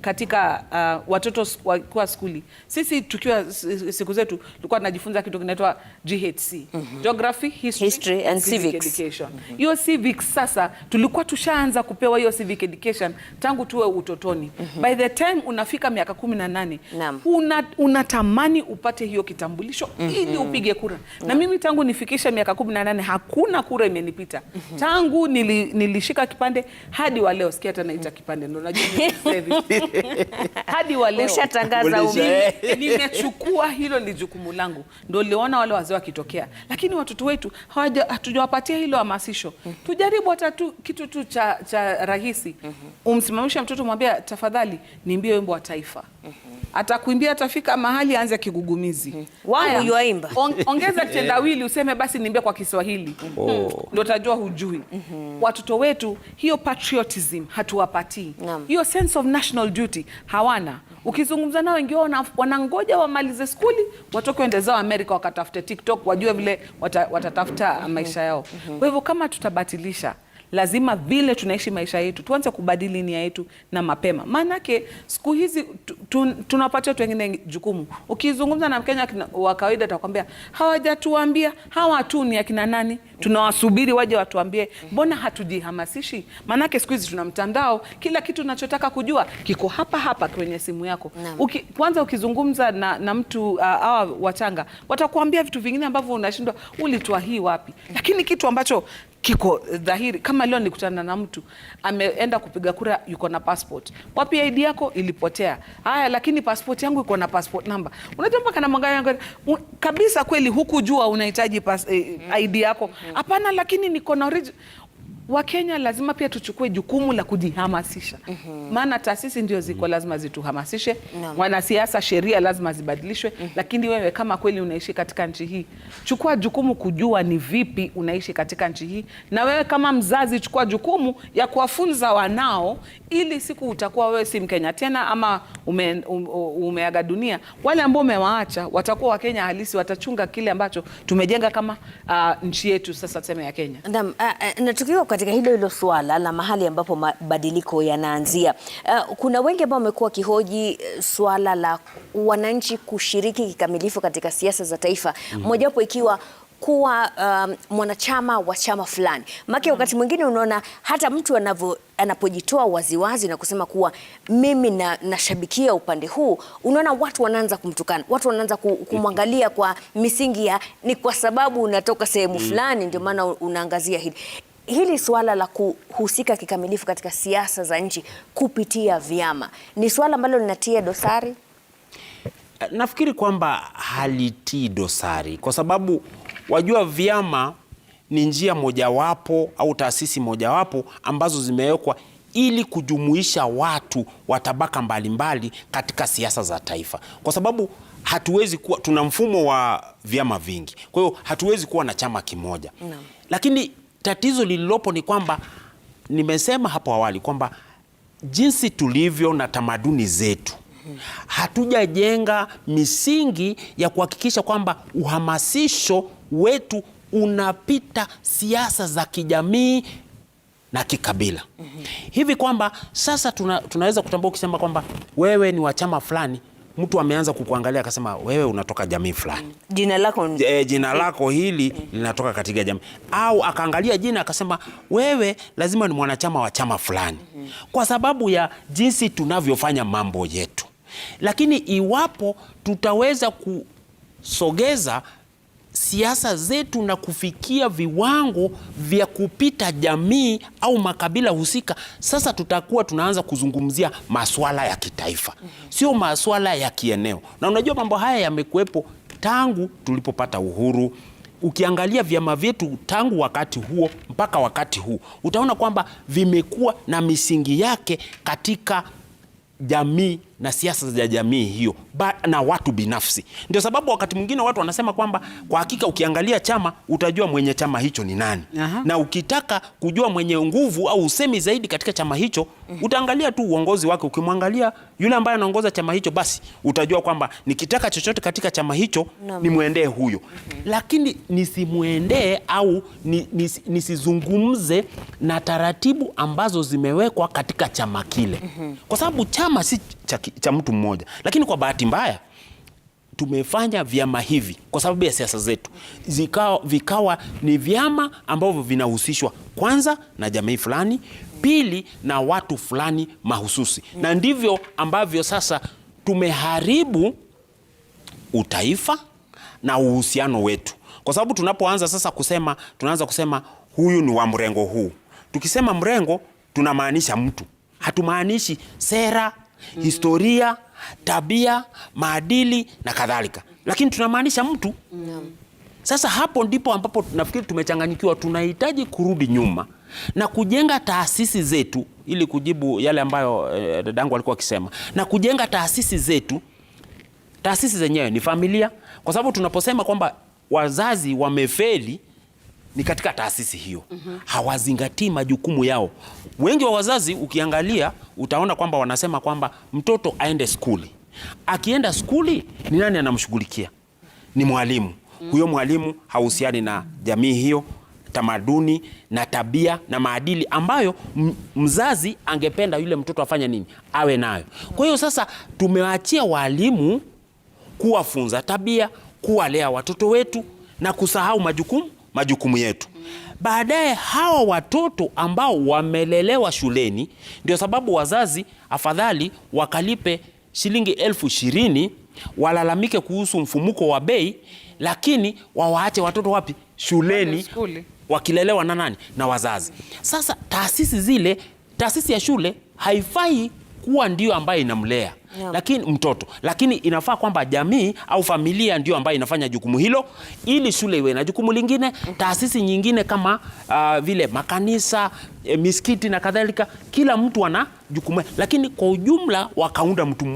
katika watoto kwa skuli, sisi tukiwa siku zetu tulikuwa tunajifunza kitu kinaitwa GHC, Geography, History and Civic Education. Hiyo civics sasa tulikuwa tushaanza kupewa hiyo civic education tangu tuwe utotoni. By the time unafika miaka 18 unatamani upate hiyo kitambulisho ili upige kura. Na mimi tangu nifikisha miaka 18 hakuna kura imenipita. Tangu nilishika kipande hadi wa leo, sikia hata naita kipande ndo najua hadi wa leo ushatangaza nimechukua hilo ni jukumu langu. Ndio liona wale wazee wakitokea, lakini watoto wetu hatujawapatia hilo hamasisho. Tujaribu hata kitu tu cha rahisi. Umsimamisha mtoto, mwambie tafadhali niimbie wimbo wa taifa. Atakuimbia, atafika mahali aanze kigugumizi. Wangu yuaimba. Ongeza kitendawili useme basi niimbie kwa Kiswahili. Ndio utajua hujui. Watoto wetu hiyo patriotism hatuwapatii. Hiyo sense of national duty hawana. Ukizungumza nao wengi wao wanangoja wamalize skuli, watoke waende zao Amerika wakatafute TikTok, wajue vile watatafuta maisha yao. Kwa hivyo kama tutabatilisha, lazima vile tunaishi maisha yetu tuanze kubadili nia yetu na mapema. Maanake siku hizi tunapatia watu wengine jukumu. Ukizungumza na Mkenya wa kawaida atakwambia hawajatuambia, hawa tu ni akina nani? Tunawasubiri waje watuambie. Mbona hatujihamasishi? Maanake siku hizi tuna mtandao, kila kitu unachotaka kujua kiko hapa kwenye simu yako. Kwanza ukizungumza na mtu hawa wachanga, watakuambia vitu vingine ambavyo unashindwa ulitoa hii wapi. Lakini kitu ambacho kiko dhahiri, kama leo nilikutana na mtu ameenda kupiga kura, yuko na passport. Wapi ID yako? Ilipotea. Haya, lakini passport yangu iko na passport number. Unajua mpaka na mwangalia kabisa, kweli hukujua unahitaji ID yako? Hapana, lakini niko na original. Wakenya lazima pia tuchukue jukumu la kujihamasisha. Maana taasisi ndio ziko lazima zituhamasishe. Wanasiasa, sheria lazima zibadilishwe. Lakini wewe kama kweli unaishi katika nchi hii, chukua jukumu kujua ni vipi unaishi katika nchi hii. Na wewe kama mzazi chukua jukumu ya kuwafunza wanao, ili siku utakuwa wewe si Mkenya tena ama umeaga dunia, wale ambao umewaacha watakuwa Wakenya halisi, watachunga kile ambacho tumejenga kama nchi yetu sasa tuseme ya Kenya. Na tukiwa katika hilo swala la mahali ambapo mabadiliko yanaanzia, kuna wengi ambao wamekuwa kihoji swala la wananchi kushiriki kikamilifu katika siasa za taifa, mojawapo ikiwa kuwa mwanachama wa chama fulani. Maana wakati mwingine unaona hata mtu anapojitoa waziwazi na kusema kuwa mimi nashabikia upande huu, unaona watu wanaanza kumtukana, watu wanaanza kumwangalia kwa misingi ya ni kwa sababu unatoka sehemu fulani ndio maana unaangazia hili. Hili swala la kuhusika kikamilifu katika siasa za nchi kupitia vyama ni swala ambalo linatia dosari? Nafikiri kwamba halitii dosari, kwa sababu wajua vyama ni njia mojawapo au taasisi mojawapo ambazo zimewekwa ili kujumuisha watu wa tabaka mbalimbali katika siasa za taifa. Kwa sababu hatuwezi kuwa, tuna mfumo wa vyama vingi, kwa hiyo hatuwezi kuwa na chama kimoja. Lakini tatizo lililopo ni kwamba, nimesema hapo awali kwamba jinsi tulivyo na tamaduni zetu, hatujajenga misingi ya kuhakikisha kwamba uhamasisho wetu unapita siasa za kijamii na kikabila. Hivi kwamba sasa tunaweza kutambua, ukisema kwamba wewe ni wa chama fulani, mtu ameanza kukuangalia akasema wewe unatoka jamii fulani. Jina lako hili linatoka katika jamii. Au akaangalia jina akasema wewe lazima ni mwanachama wa chama fulani. Kwa sababu ya jinsi tunavyofanya mambo yetu. Lakini iwapo tutaweza kusogeza siasa zetu na kufikia viwango vya kupita jamii au makabila husika, sasa tutakuwa tunaanza kuzungumzia masuala ya kitaifa, sio masuala ya kieneo. Na unajua mambo haya yamekuwepo tangu tulipopata uhuru. Ukiangalia vyama vyetu tangu wakati huo mpaka wakati huu, utaona kwamba vimekuwa na misingi yake katika jamii na siasa za jamii hiyo na watu binafsi. Ndio sababu wakati mwingine watu wanasema kwamba kwa hakika ukiangalia chama utajua mwenye chama hicho ni nani. Na ukitaka kujua mwenye nguvu au usemi zaidi katika chama hicho, utaangalia tu uongozi wake. Ukimwangalia yule ambaye anaongoza chama hicho, basi utajua kwamba nikitaka chochote katika chama hicho nimwendee huyo. Lakini nisimuendee au nisizungumze na taratibu ambazo zimewekwa katika chama kile. Kwa sababu chama si cha mtu mmoja. Lakini kwa bahati mbaya tumefanya vyama hivi kwa sababu ya siasa zetu vikawa ni vyama ambavyo vinahusishwa kwanza na jamii fulani, pili na watu fulani mahususi. Na ndivyo ambavyo sasa tumeharibu utaifa na uhusiano wetu. Kwa sababu tunapoanza sasa tunaanza kusema huyu ni wa mrengo huu. Tukisema mrengo tunamaanisha mtu. Hatumaanishi sera, historia, tabia, maadili na kadhalika. Lakini tunamaanisha mtu. Sasa hapo ndipo ambapo nafikiri tumechanganyikiwa. Tunahitaji kurudi nyuma na kujenga taasisi zetu, ili kujibu yale ambayo dadangu alikuwa akisema, na kujenga taasisi zetu. Taasisi zenyewe ni familia, kwa sababu tunaposema kwamba wazazi wamefeli ni katika taasisi hiyo. Hawazingatii majukumu yao. Wengi wa wazazi ukiangalia utaona kwamba wanasema kwamba mtoto aende skuli. Akienda skuli ni nani anamshughulikia? Ni mwalimu. Huyo mwalimu hahusiani na jamii hiyo, tamaduni na tabia na maadili ambayo mzazi angependa yule mtoto afanye nini? Awe nayo. Kwa hiyo sasa tumewaachia walimu kuwafunza tabia, kuwalea watoto wetu na kusahau majukumu yetu. Baadaye hawa watoto ambao wamelelewa shuleni, ndio sababu wazazi afadhali wakalipe shilingi 20,000 walalamike kuhusu mfumuko wa bei, lakini wawaache watoto wapi? Shuleni, wakilelewa na nani? Na wazazi. Sasa taasisi ya shule haifai kuwa ndio ambayo inamlea lakini mtoto, lakini inafaa kwamba jamii au familia ndio ambayo inafanya jukumu hilo, ili shule iwe na jukumu lingine. Taasisi nyingine kama vile makanisa, misikiti na kadhalika, kila mtu ana jukumu, lakini kwa ujumla wakaunda mtu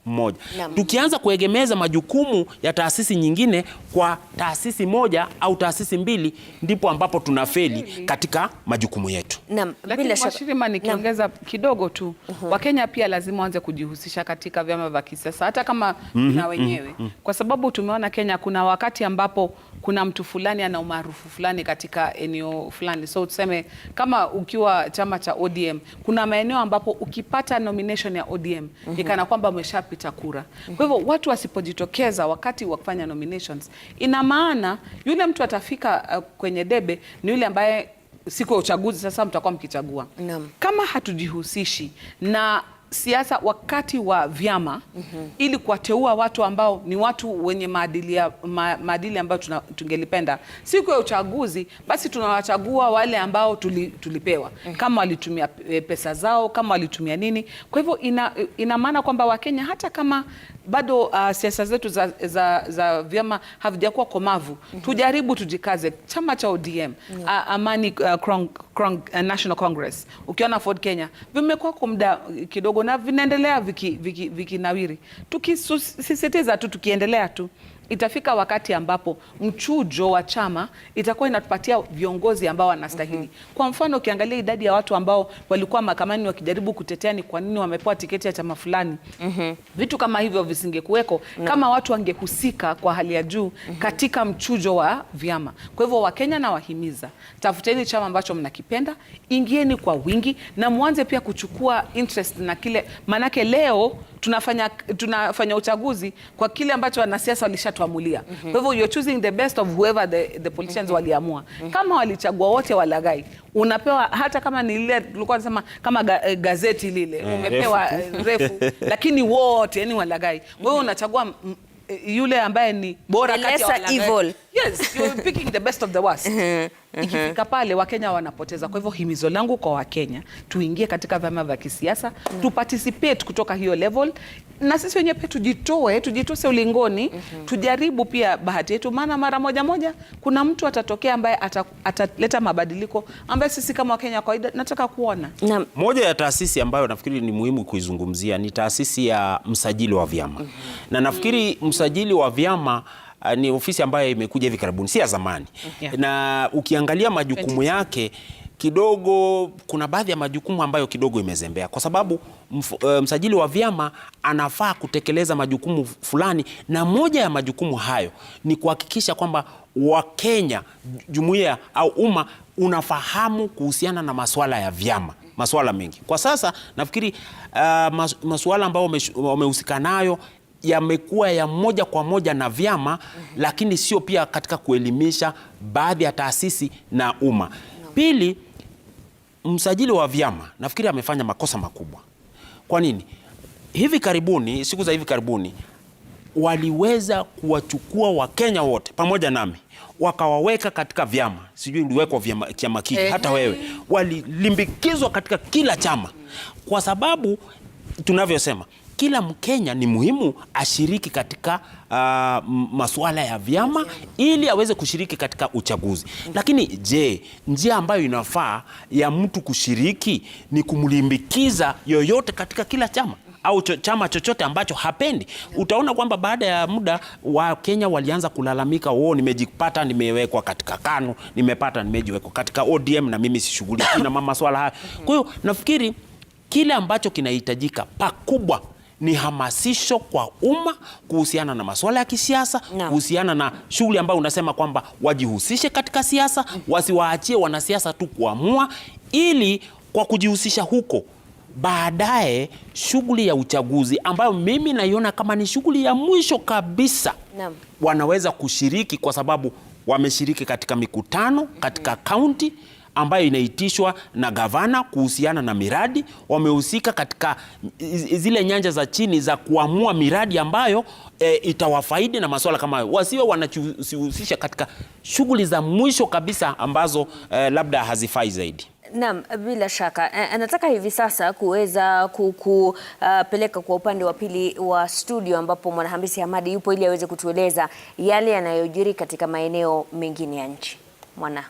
mmoja. Tukianza kuegemeza majukumu ya taasisi nyingine kwa taasisi moja au taasisi mbili, ndipo ambapo tunafeli katika majukumu yetu. Lakini Mwashirima, nikiongeza kidogo tu, Wakenya pia lazima waanze kujihusisha katika vyama vya kisiasa, hata kama na wenyewe, kwa sababu tumeona Kenya kuna wakati ambapo kuna mtu fulani ana umaarufu fulani katika eneo fulani. So tuseme kama ukiwa chama cha ODM, kuna maeneo ambapo ukipata nomination ya ODM ikana kwamba umeshapita kura. Kwa hivyo watu wasipojitokeza wakati wa kufanya nominations, ina maana yule mtu atafika kwenye debe ni yule ambaye siku ya uchaguzi sasa mtakuwa mkichagua. Kama hatujihusishi na siasa wakati wa vyama ili kuwateua watu ambao ni watu wenye maadili ambayo tungelipenda siku ya uchaguzi, basi tunawachagua wale ambao tulipewa, kama walitumia pesa zao, kama walitumia nini. Kwa hivyo ina maana kwamba Wakenya, hata kama bado siasa zetu za vyama havijakuwa komavu, tujaribu tujikaze. Chama cha ODM, Amani National Congress, ukiona Ford Kenya, vimekuwa kwa muda kidogo na vinaendelea vikinawiri. Tukisisitiza tu, tukiendelea tu, itafika wakati ambapo mchujo wa chama itakuwa inatupatia viongozi ambao wanastahili. Kwa mfano, ukiangalia idadi ya watu ambao walikuwa mahakamani wakijaribu kutetea ni kwa nini wamepewa tiketi ya chama fulani, vitu kama hivyo visingekuweko kama watu wangehusika kwa hali ya juu katika mchujo wa vyama. Kwa hivyo Wakenya na wahimiza, tafuteni chama ambacho mnakipenda, ingieni kwa wingi na muanze pia kuchukua interest na kile, manake leo tunafanya uchaguzi kwa kile ambacho wanasiasa walishatuamulia. Kwa hivyo you're choosing the best of whoever the politicians waliamua. Kama walichagua wote walagai, unapewa hata kama ni ile tulikuwa tunasema kama gazeti lile, umepewa refu lakini wote yani walagai. Wewe unachagua yule ambaye ni bora kati ya walagai. Yes, you're picking the best of the worst. Ikifika pale Wakenya wanapoteza. Kwa hivyo himizo langu kwa Wakenya, tuingie katika vyama vya kisiasa, tu participate kutoka hiyo level, na sisi wenyewe pia tujitose ulingoni, tujaribu pia bahati yetu, maana mara moja kuna mtu atatokea ambaye ataleta mabadiliko ambaye sisi kama Wakenya kawaida nataka kuona. Moja ya taasisi ambayo nafikiri ni muhimu kuizungumzia ni taasisi ya msajili wa vyama. Na nafikiri msajili wa vyama ni ofisi ambayo imekuja hivi karibuni, si ya zamani. Na ukiangalia majukumu yake kidogo, kuna baadhi ya majukumu ambayo kidogo imezembea, kwa sababu msajili wa vyama anafaa kutekeleza majukumu fulani, na moja ya majukumu hayo ni kuhakikisha kwamba Wakenya, jumuiya au umma, unafahamu kuhusiana na masuala ya vyama, masuala mengi. Kwa sasa nafikiri masuala ambayo wamehusika nayo yamekuwa ya moja kwa moja na vyama, lakini sio pia katika kuelimisha baadhi ya taasisi na umma. Pili, msajili wa vyama nafikiri amefanya makosa makubwa. Kwa nini? Siku za hivi karibuni waliweza kuwachukua Wakenya wote pamoja nami, wakawaweka katika vyama. Sijui ndiwekwa chama kiki, hata wewe. Walilimbikizwa katika kila chama, kwa sababu tunavyosema kila Mkenya ni muhimu ashiriki katika masuala ya vyama ili aweze kushiriki katika uchaguzi. Lakini je, njia ambayo inafaa ya mtu kushiriki ni kumlimbikiza yoyote katika kila chama au chama chochote ambacho hapendi? Utaona kwamba baada ya muda Wakenya walianza kulalamika, nimejipata nimewekwa katika KANU, nimejiwekwa katika ODM na mimi sishughuliki na masuala haya. Kwa hiyo nafikiri kile ambacho kinahitajika pakubwa ni hamasisho kwa umma kuhusiana na masuala ya kisiasa, kuhusiana na shughuli ambayo unasema kwamba wajihusishe katika siasa, wasiwaachie wanasiasa tu kuamua, ili kwa kujihusisha huko baadaye shughuli ya uchaguzi ambayo mimi naiona kama ni shughuli ya mwisho kabisa, wanaweza kushiriki, kwa sababu wameshiriki katika mikutano katika kaunti ambayo inaitishwa na gavana kuhusiana na miradi, wamehusika katika zile nyanja za chini za kuamua miradi ambayo itawafaidi na masuala kama hayo. Wasiwe wanajihusisha katika shughuli za mwisho kabisa ambazo labda hazifai zaidi. Naam, bila shaka. Anataka hivi sasa kuweza kupeleka kwa upande wa pili wa studio, ambapo Mwanahamisi Hamadi yupo ili aweze kutueleza yale yanayojiri katika maeneo mengine ya nchi. Mwana.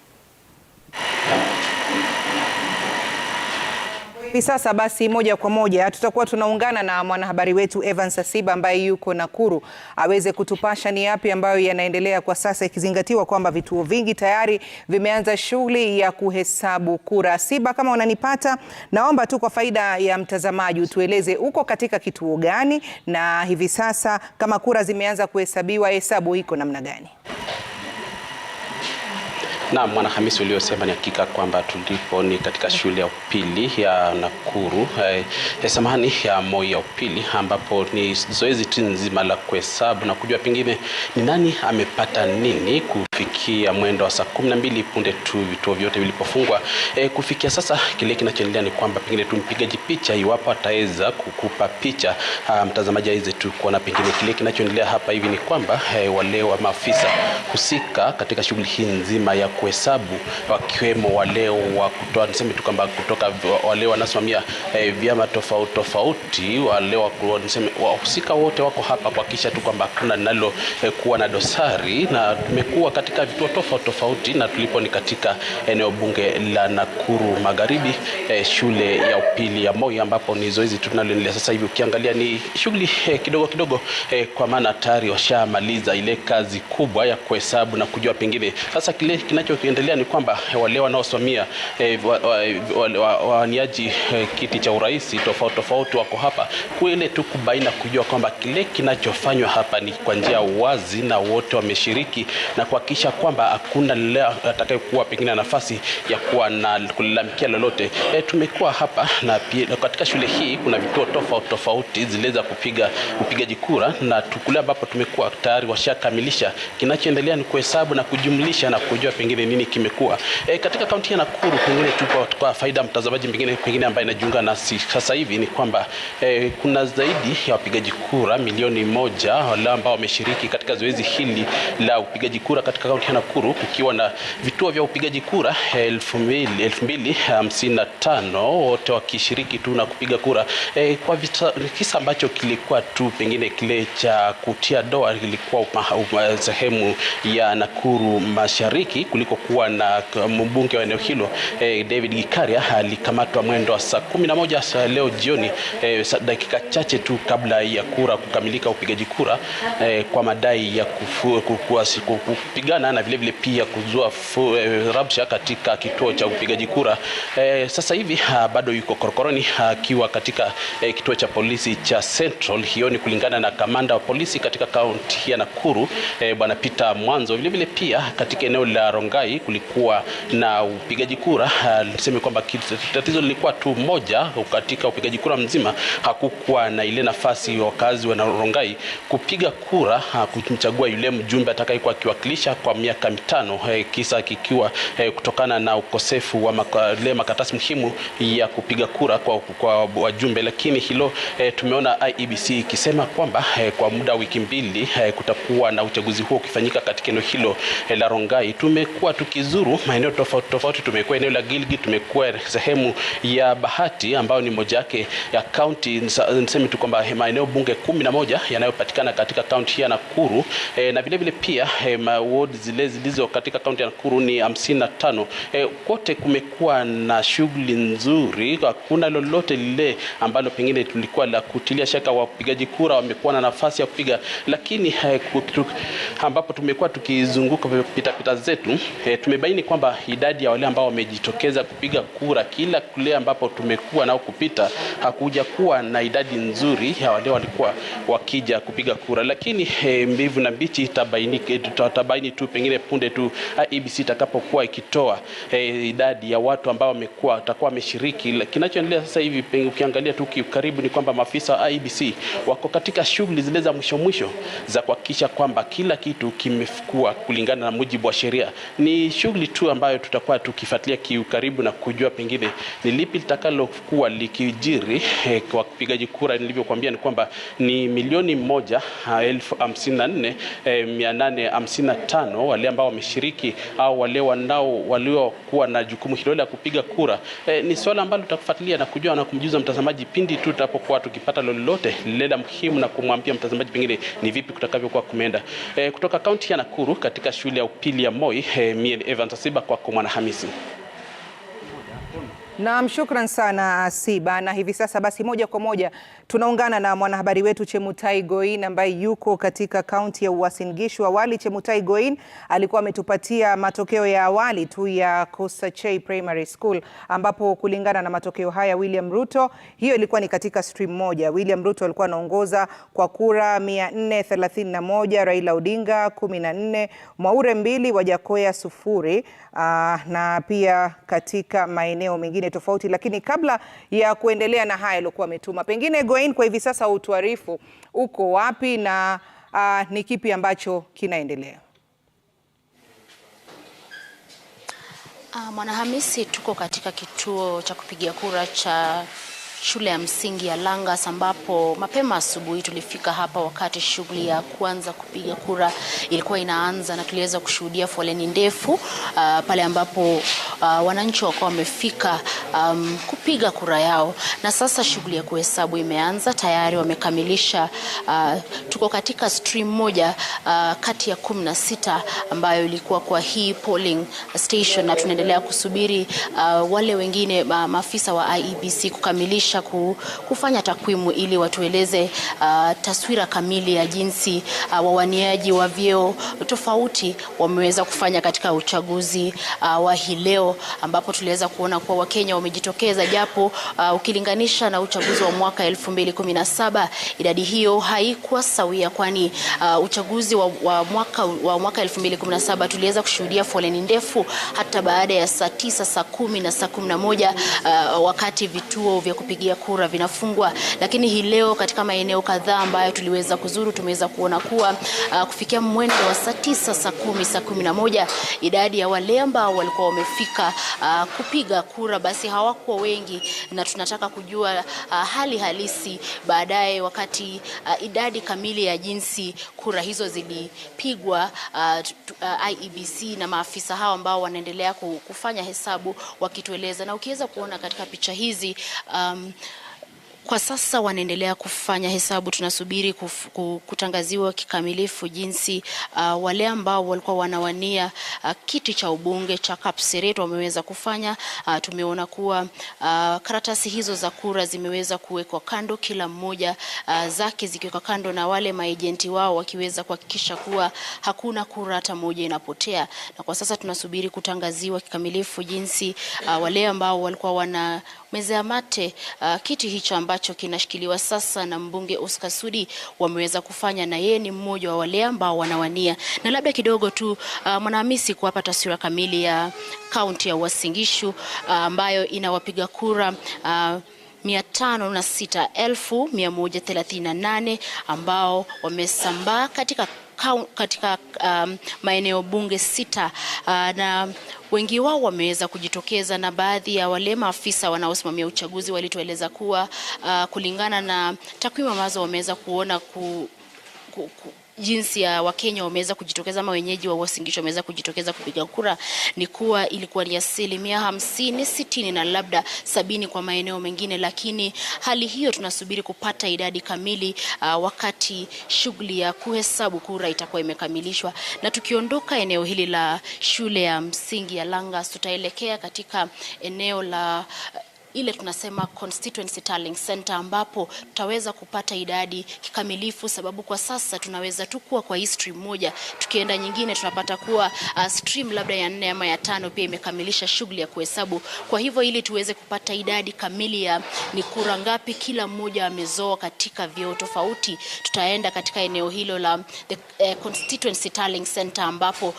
Hivi sasa basi moja kwa moja tutakuwa tunaungana na mwanahabari wetu Evans Asiba ambaye yuko Nakuru aweze kutupasha ni yapi ambayo yanaendelea kwa sasa, ikizingatiwa kwamba vituo vingi tayari vimeanza shughuli ya kuhesabu kura. Asiba, kama unanipata, naomba tu kwa faida ya mtazamaji utueleze uko katika kituo gani, na hivi sasa kama kura zimeanza kuhesabiwa, hesabu iko namna gani? Na Mwanahamisi, uliosema ni hakika kwamba tulipo ni katika shule ya upili ya Nakuru, samahani, ya Moi ya upili, ambapo ni zoezi nzima la kuhesabu na kujua pengine ni nani amepata nini kufikia mwendo wa saa 12 punde tu vituo vyote vilipofungwa. Kufikia sasa kile kinachoendelea ni kwamba pengine tumpigaji picha, iwapo ataweza kukupa picha mtazamaji aweze tu kuona pengine kile kinachoendelea hapa hivi, ni kwamba wale wa maafisa husika katika shughuli hii nzima ya kuhesabu, wakiwemo wale wa kutoa, niseme tu kwamba kutoka wale wanasimamia vyama tofauti, wale wa niseme wahusika wote wako hapa kuhakikisha tu kwamba kuna nalo kuwa na dosari. Na tumekuwa katika vituo tofauti, na tulipo ni katika eneo bunge la Nakuru Magharibi, shule ya upili ya Moi, ambapo ni zoezi tunaloendelea sasa hivi. Ukiangalia ni shughuli kidogo kwa maana tayari washamaliza ile kazi kubwa ya kuhesabu na kujua pengine sasa kile kinachoendelea ni kwamba wale wanaosimamia waniaji kiti cha urais tofauti wako hapa kuile tu kubaina kujua kwamba kile kinachofanywa hapa ni kwa njia wazi na wote wameshiriki, na kuhakikisha kwamba hakuna atakayekuwa pengine nafasi ya kuwa na kulalamikia lolote. Tumekuwa hapa na pia katika shule hii kuna vituo tofauti zileza upigaji kura, na tukule ambapo tumekuwa tayari washakamilisha. Kinachoendelea ni kuhesabu na kujumlisha na kujua pengine pengine nini kimekuwa. Katika kaunti ya Nakuru pengine tu kwa faida mtazamaji pengine ambaye anajiunga nasi sasa hivi ni kwamba kuna zaidi ya wapigaji kura milioni 1 wale ambao wameshiriki katika zoezi hili la upigaji kura katika kaunti ya Nakuru, kukiwa na vituo vya upigaji kura 2055 wote wakishiriki tu na kupiga kura. Kwa kisa ambacho kilikuwa tu pengine kile cha kutia doa kilikuwa sehemu ya Nakuru Mashariki kuliko kuwa na mbunge wa eneo hilo David Gikaria alikamatwa mwendo wa saa 11 leo jioni, dakika chache tu kabla ya kura kukamilika, upigaji kura kwa madai ya kupigana na vile pia kuzua rabsha katika kituo cha upigaji kura. Sasa hivi bado yuko korokoroni akiwa katika kituo cha polisi cha Central. Hiyo ni kulingana na kamanda wa polisi katika kaunti ya Nakuru Bwana Peter Mwanzo. Vile pia katika eneo la Rongai kulikuwa na upigaji kura. Niseme kwamba tatizo lilikuwa tu moja, katika upigaji kura mzima hakukuwa na ile nafasi ya wakazi wa Rongai kupiga kura kumchagua yule mjumbe atakayekuwa akiwakilisha kwa miaka 5, kisa kikiwa kutokana na ukosefu wa makaratasi muhimu ya kupiga kura kwa wajumbe. Lakini hilo tumeona IEBC ikisema kwamba kwa muda wiki 2 kutakuwa na uchaguzi huo ukifanyika katika eneo hilo la Rongai. Tumekuwa tukizuru maeneo tofauti, tumekuwa eneo la Gilgit, tumekuwa sehemu ya Bahati ambayo ni moja yake ya county. Niseme tu kwamba maeneo bunge 11 yanayopatikana katika county ya Nakuru, na vile pia ward zile zilizo katika county ya Nakuru ni 55. Kote kumekuwa na shughuli nzuri, hakuna lolote lile ambalo pengine tulikuwa la kutilia shaka wapigaji kura wamekuwa na nafasi ya kupiga. Lakini ambapo tumekuwa tukizunguka pita zetu, tumebaini kwamba idadi ya wale ambao wamejitokeza kupiga kura kila kule ambapo tumekuwa nao kupita, hakuja kuwa na idadi nzuri ya wale walikuwa wakija kupiga kura. Lakini mbivu na mbichi tutabaini tu pengine punde tu IEBC itakapokuwa ikitoa idadi ya watu ambao watakuwa wameshiriki. Kinachoendelea sasa hivi ukiangalia tu karibu ni kwamba maafisa wa IEBC wako katika shughuli zile za mwisho za kuhakikisha kwamba kila kitu kimekuwa kulingana na mujibu wa sheria. Ni shughuli tu ambayo tutakuwa tukifuatilia kiukaribu na kujua pengine ni lipi litakalokuwa likijiri kwa kupigaji kura. Nilivyokuambia ni kwamba ni milioni 1,054,855 wale ambao wameshiriki au wale waliokuwa na jukumu hilo la kupiga kura. Ni swala ambalo tutakufuatilia na kujua na kumjuza mtazamaji pindi tu tutapokuwa tukipata lolote lile la muhimu na kumwambia mtazamaji pengine ni vipi kutakavyokuwa kumeenda. Kutoka kaunti ya Nakuru katika shule ya upili ya Moi, mie ni Evan Tasiba kwa Mwanahamisi. Naam, shukran sana Siba. Na hivi sasa basi moja kwa moja tunaungana na mwanahabari wetu Chemutai Goin ambaye yuko katika kaunti ya Uasin Gishu. Awali Chemutai Goin alikuwa ametupatia matokeo ya awali tu ya Kosachei Primary School, ambapo kulingana na matokeo haya William Ruto, hiyo ilikuwa ni katika stream moja, William Ruto alikuwa anaongoza kwa kura 431, Raila Odinga 14, Mwaure 2, Wajakoya 0, na pia katika maeneo mengine tofauti. Lakini kabla ya kuendelea na haya alikuwa ametuma, pengine Goin, kwa hivi sasa utuarifu uko wapi na ni kipi ambacho kinaendelea? Mwanahamisi, tuko katika kituo cha kupigia kura cha shule ya msingi ya Langas, ambapo mapema asubuhi tulifika hapa wakati shughuli ya kuanza kupiga kura ilikuwa inaanza, na tuliweza kushuhudia foleni ndefu pale ambapo wananchi wako wamefika kupiga kura yao. Na sasa shughuli ya kuhesabu imeanza, tayari wamekamilisha. Tuko katika stream moja kati ya 16 ambayo ilikuwa kwa hii polling station, na tunaendelea kusubiri wale wengine maafisa wa IEBC kukamilisha kufanya takwimu ili watueleze taswira kamili ya jinsi wawaniaji wa vyeo tofauti wameweza kufanya katika uchaguzi wa hii leo, ambapo tuliweza kuona kuwa Wakenya wamejitokeza, japo ukilinganisha na uchaguzi wa mwaka 2017 idadi hiyo haikuwa sawia, kwani uchaguzi wa mwaka 2017 tuliweza kushuhudia foleni ndefu hata baada ya saa 9, saa 10 na saa 11 wakati vituo vya kupiga kupigia kura vinafungwa, lakini hii leo katika maeneo kadhaa ambayo tuliweza kuzuru tumeweza kuona kuwa kufikia mwendo wa saa 9, saa 10, saa 11 idadi ya wale ambao walikuwa wamefika kupiga kura basi hawakuwa wengi, na tunataka kujua hali halisi baadaye wakati idadi kamili ya jinsi kura hizo zilipigwa. IEBC na maafisa hao ambao wanaendelea kufanya hesabu wakitueleza, na ukiweza kuona katika picha hizi kwa sasa wanaendelea kufanya hesabu. Tunasubiri kutangaziwa kikamilifu jinsi wale ambao walikuwa wanawania kiti cha ubunge cha Kapseret wameweza kufanya. Tumeona kuwa karatasi hizo za kura zimeweza kuwekwa kando, kila mmoja zake zikiwekwa kando, na wale maejenti wao wakiweza kuhakikisha kuwa hakuna kura hata moja inapotea. Na kwa sasa tunasubiri kutangaziwa kikamilifu jinsi wale ambao walikuwa wana mezea mate kiti hicho ambacho kinashikiliwa sasa na mbunge Oscar Sudi wameweza kufanya, na yeye ni mmoja wa wale ambao wanawania. Na labda kidogo tu Mwanahamisi kuwapa taswira kamili ya kaunti ya Uasin Gishu ambayo inawapiga kura 506,138 ambao wamesambaa katika maeneo bunge 6 na wengi wao wameweza kujitokeza, na baadhi ya wale maafisa wanaosimamia uchaguzi walitueleza kuwa kulingana na takwimu ambazo wameweza kuona jinsi ya Wakenya wameweza kujitokeza ama wenyeji wa Uasin Gishu wameweza kujitokeza kupiga kura ni kuwa ilikuwa ni 50%, 60 na labda 70 kwa maeneo mengine, lakini hali hiyo tunasubiri kupata idadi kamili wakati shughuli ya kuhesabu kura itakuwa imekamilishwa. Na tukiondoka eneo hili la shule ya msingi ya Langas, tutaelekea katika eneo la ile tunasema constituency tallying center ambapo tutaweza kupata idadi kikamilifu, sababu kwa sasa tunaweza tu kuwa kwa hii stream moja, tukienda nyingine tunapata kuwa stream labda ya 4 ama ya 5 pia imekamilisha shughuli ya kuhesabu. Kwa hivyo ili tuweze kupata idadi kamili ya ni kura ngapi kila mmoja amezoa katika vyeo tofauti, tutaenda katika eneo hilo la constituency tallying center ambapo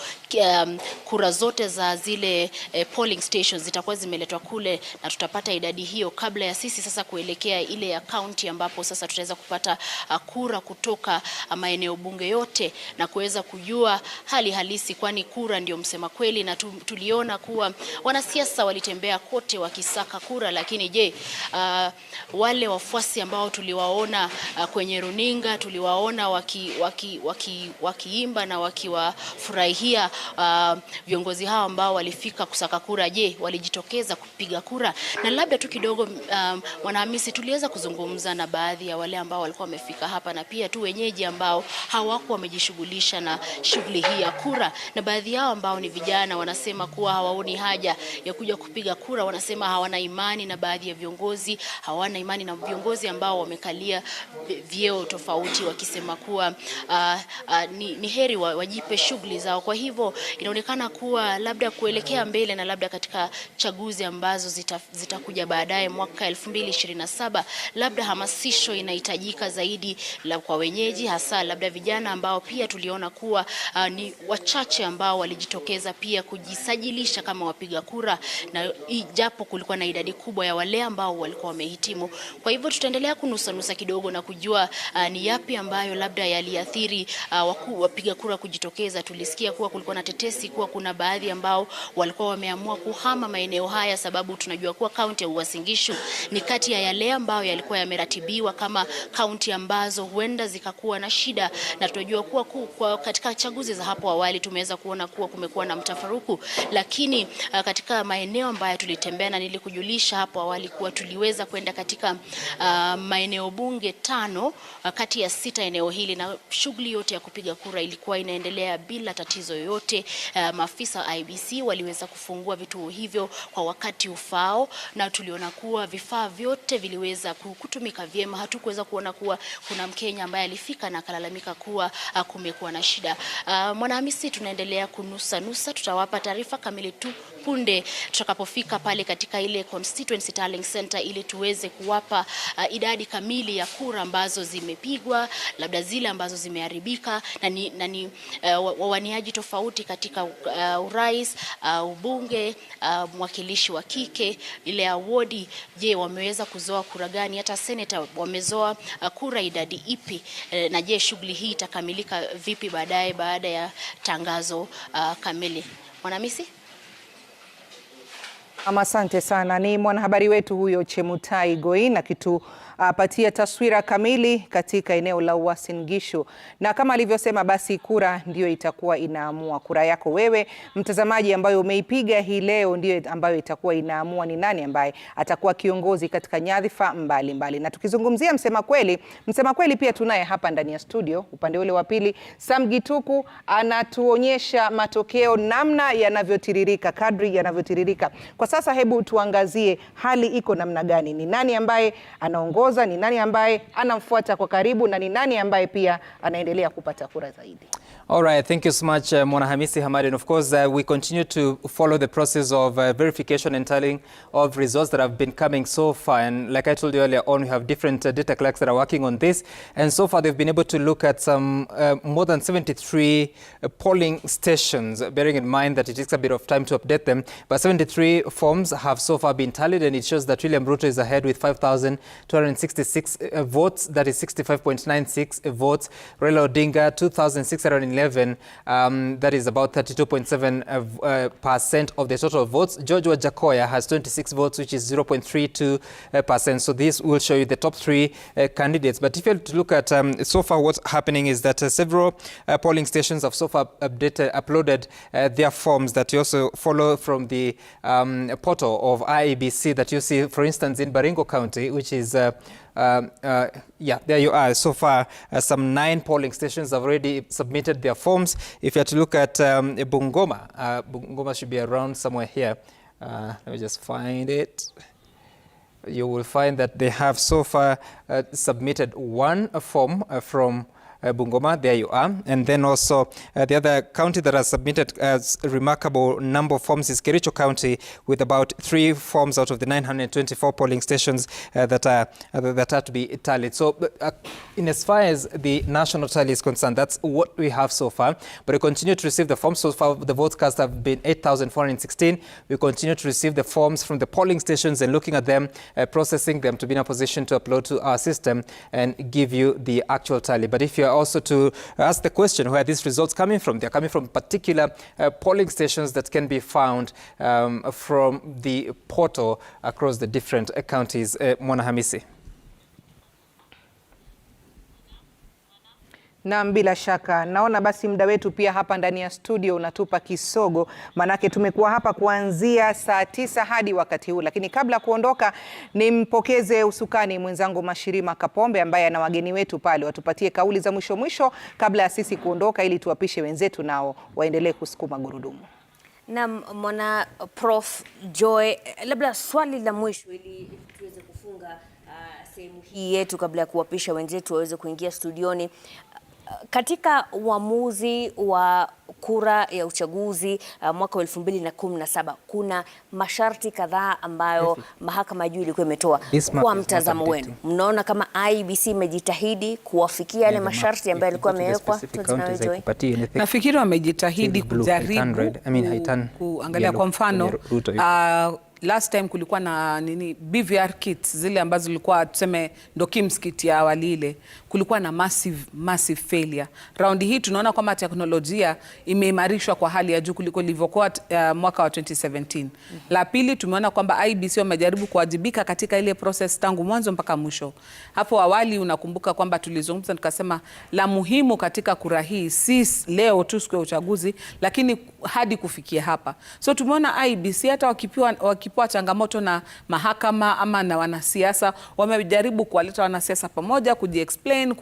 kura zote za zile polling stations zitakuwa zimeletwa kule, na tutapata idadi hiyo kabla ya sisi sasa kuelekea ile ya county ambapo sasa tutaweza kupata kura kutoka maeneo bunge yote na kuweza kujua hali halisi, kwani kura ndio msema kweli. Na tuliona kuwa wanasiasa walitembea kote wakisaka kura, lakini je, wale wafuasi ambao tuliwaona kwenye runinga, tuliwaona wakiimba na wakiwafurahia viongozi hao ambao walifika kusaka kura, je, walijitokeza kupiga kura? Na labda tu kidogo Mwanahamisi, tuliweza kuzungumza na baadhi ya wale ambao walikuwa wamefika hapa na pia tu wenyeji ambao hawakuwa wamejishughulisha na shughuli hii ya kura, na baadhi yao ambao ni vijana wanasema kuwa hawaoni haja ya kuja kupiga kura. Wanasema hawana imani na baadhi ya viongozi, hawana imani na viongozi ambao wamekalia vyeo tofauti, wakisema kuwa ni heri wajipe shughuli zao. Kwa hivyo inaonekana kuwa labda kuelekea mbele na labda katika chaguzi ambazo zitakuja baadaye mwaka 2027, labda hamasisho inahitajika zaidi kwa wenyeji, hasa labda vijana ambao pia tuliona kuwa ni wachache ambao walijitokeza pia kujisajilisha kama wapiga kura, na japo kulikuwa na idadi kubwa ya wale ambao walikuwa wamehitimu. Kwa hivyo tutaendelea kunusa kidogo na kujua ni yapi ambayo labda yaliathiri wapiga kura kujitokeza. Tulisikia kuwa kulikuwa na tetesi kuwa kuna baadhi ambao walikuwa wameamua kuhama maeneo haya, sababu tunajua kuwa kaunti ya Uasin Gishu ni kati ya yale ambayo yalikuwa yameratibiwa kama kaunti ambazo huenda zikakuwa na shida, na tunajua kuwa katika chaguzi za hapo awali tumeweza kuona kuwa kumekuwa na mtafaruku, lakini katika maeneo ambayo tulitembea na nilikujulisha hapo awali kuwa tuliweza kwenda katika maeneo bunge 5 kati ya 6 eneo hili, na shughuli yote ya kupiga kura ilikuwa inaendelea bila tatizo yoyote. Maafisa wa IEBC waliweza kufungua vituo hivyo kwa wakati ufao, na tuliona kuwa vifaa vyote viliweza kutumika vyema. Hatukuweza kuona kuwa kuna Mkenya ambaye alifika na akalalamika kuwa kumekuwa na shida. Mwanahamisi, tunaendelea kunusa, tutawapa taarifa kamili tu punde tutakapofika pale katika ile constituency tallying center, ili tuweze kuwapa idadi kamili ya kura ambazo zimepigwa, labda zile ambazo zimeharibika, na ni wawaniaji tofauti katika urais, ubunge, mwakilishi wa kike, ile awodi, je, wameweza kuzoa kura gani? Hata senator wamezoa kura idadi ipi? Na je, shughuli hii itakamilika vipi baadaye baada ya tangazo kamili? Mwanamisi? Asante sana. Ni mwanahabari wetu huyo Chemutai Goin akitupatia taswira kamili katika eneo la Uasin Gishu. Na kama alivyosema, basi kura ndio itakuwa inaamua. Kura yako wewe mtazamaji ambayo umeipiga hii leo ndio ambayo itakuwa inaamua ni nani ambaye atakuwa kiongozi katika nyadhifa mbalimbali. Na tukizungumzia msema kweli pia tunaye hapa ndani ya studio upande ule wa pili. Sam Gituku anatuonyesha matokeo namna yanavyotiririka, kadri yanavyotiririka. Kwa sasa hebu tuangazie hali iko namna gani, ni nani ambaye anaongoza, ni nani ambaye anamfuata kwa karibu, na ni nani ambaye pia anaendelea kupata kura zaidi. All right, thank you so much, Mwanahamisi Hamadi. And of course, we continue to follow the process of verification and tallying of results that have been coming so far. And like I told you earlier on, we have different data clerks that are working on this. And so far, they've been able to look at some more than 73 polling stations, bearing in mind that it takes a bit of time to update them. But 73 forms have so far been tallied, and it shows that William Ruto is ahead with 5,266 votes. That is 65.96 votes. Raila Odinga, 2,611. That is about 32.7% of the total votes. George Wajakoya has 26 votes, which is 0.32%. So this will show you the top three candidates. But if you look at so far, what's happening is that several polling stations have so far uploaded their forms that you also follow from the portal of IEBC that you see, for instance, in Baringo County, which is yeah, there you are. So far, some 9 polling stations have already submitted their forms. If you have to look at Bungoma, Bungoma should be around somewhere here. Let me just find it. You will find that they have so far submitted 1 form from Bungoma, there you are. And then also the other county that has submitted a remarkable number of forms is Kericho County, with about 3 forms out of the 924 polling stations that are to be tallied. So in as far as the national tally is concerned, that's what we have so far. But we continue to receive the forms. So far, the votes cast have been 8,416. We continue to receive the forms from the polling stations and looking at them, processing them to be in a position to upload to our system and give you the actual tally. But if you're also to ask the question, where are these results coming from? They're coming from particular polling stations that can be found from the portal across the different counties. Mwanahamisi. Naam, bila shaka. Naona basi muda wetu pia hapa ndani ya studio unatupa kisogo, manake tumekuwa hapa kuanzia saa 9 hadi wakati huu. Lakini kabla kuondoka, nimpokeze usukani mwenzangu Mashirima Kapombe ambaye ana wageni wetu pale, watupatie kauli za mwisho kabla ya sisi kuondoka, ili tuwapishe wenzetu nao waendelee kusukuma gurudumu. Naam, mwana Prof Joy, labda swali la mwisho ili tuweze kufunga sehemu hii yetu kabla ya kuwapisha wenzetu waweze kuingia studioni. Katika uamuzi wa kura ya uchaguzi mwaka wa 2017 kuna masharti kadhaa ambayo mahakama ya juu ilikuwa imetoa. Kwa mtazamo wenu, mnaona kama IEBC imejitahidi kuwafikia yale masharti ambayo yalikuwa yamewekwa? Nafikiri wamejitahidi kujaribu kuangalia, kwa mfano last time kulikuwa na BVR kits zile ambazo zilikuwa tuseme ndo KIMS kit ya awali ile, kulikuwa na massive failure. Raundi hii tunaona kwamba teknolojia imeimarishwa kwa hali ya juu kuliko ilivyokuwa mwaka wa 2017. La pili, tumeona kwamba IEBC wamejaribu kuwajibika katika ile process tangu mwanzo mpaka mwisho. Hapo awali unakumbuka kwamba tulizungumza tukasema la muhimu katika kura hii si leo tu siku ya uchaguzi, lakini hadi kufikia hapa. So tumeona IEBC hata wakipewa wakipewa changamoto na mahakama ama na wanasiasa, wamejaribu kuwaleta wanasiasa pamoja, kujiexplain,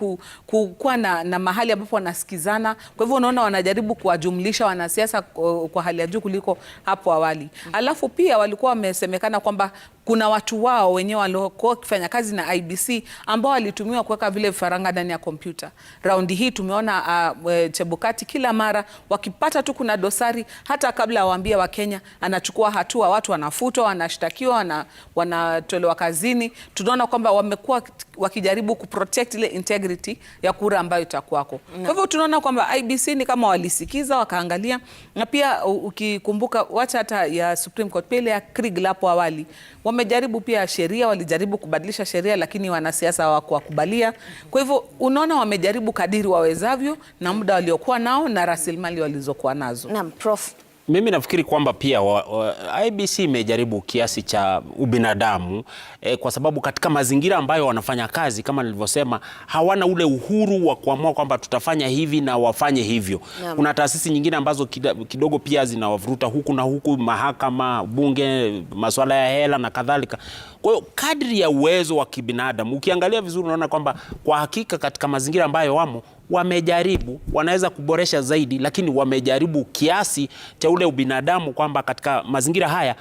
kuwa na mahali ambapo wanasikizana. Kwa hivyo unaona wanajaribu kuwajumlisha wanasiasa kwa hali ya juu kuliko hapo awali. Alafu pia walikuwa wamesemekana kwamba kuna watu wao wenyewe waliokuwa wakifanya kazi na IEBC ambao walitumiwa kuweka vile vifaranga ndani ya kompyuta. Raundi hii tumeona Chebukati kila mara wakipata tu kuna dosari, hata kabla waambie Wakenya, anachukua hatua, watu wanafutwa, wanashtakiwa, wanatolewa kazini. Tunaona kwamba wamekuwa wakijaribu kuprotect ile integrity ya kura ambayo itakuwako. Kwa hivyo tunaona kwamba IEBC ni kama walisikiza, wakaangalia, na pia ukikumbuka wacha hata ya Supreme Court pale ya Krieg hapo awali, wamejaribu pia sheria, walijaribu kubadilisha sheria, lakini wanasiasa hawakuwakubalia. Kwa hivyo unaona wamejaribu kadiri wawezavyo na muda waliokuwa nao na rasilimali walizokuwa nazo. Naam, Prof. Mimi nafikiri kwamba pia IEBC imejaribu kiasi cha ubinadamu kwa sababu katika mazingira ambayo wanafanya kazi, kama nilivyosema, hawana ule uhuru wa kuamua kwamba tutafanya hivi na wafanye hivyo. Kuna taasisi nyingine ambazo kidogo pia zinawavuruta huku na huku, mahakama, bunge, masuala ya hela na kadhalika. Kwa hiyo kadri ya uwezo wa kibinadamu, ukiangalia vizuri unaona kwamba kwa hakika katika mazingira ambayo wamo, wamejaribu, wanaweza kuboresha zaidi, lakini wamejaribu kiasi cha ule ubinadamu kwamba katika mazingira haya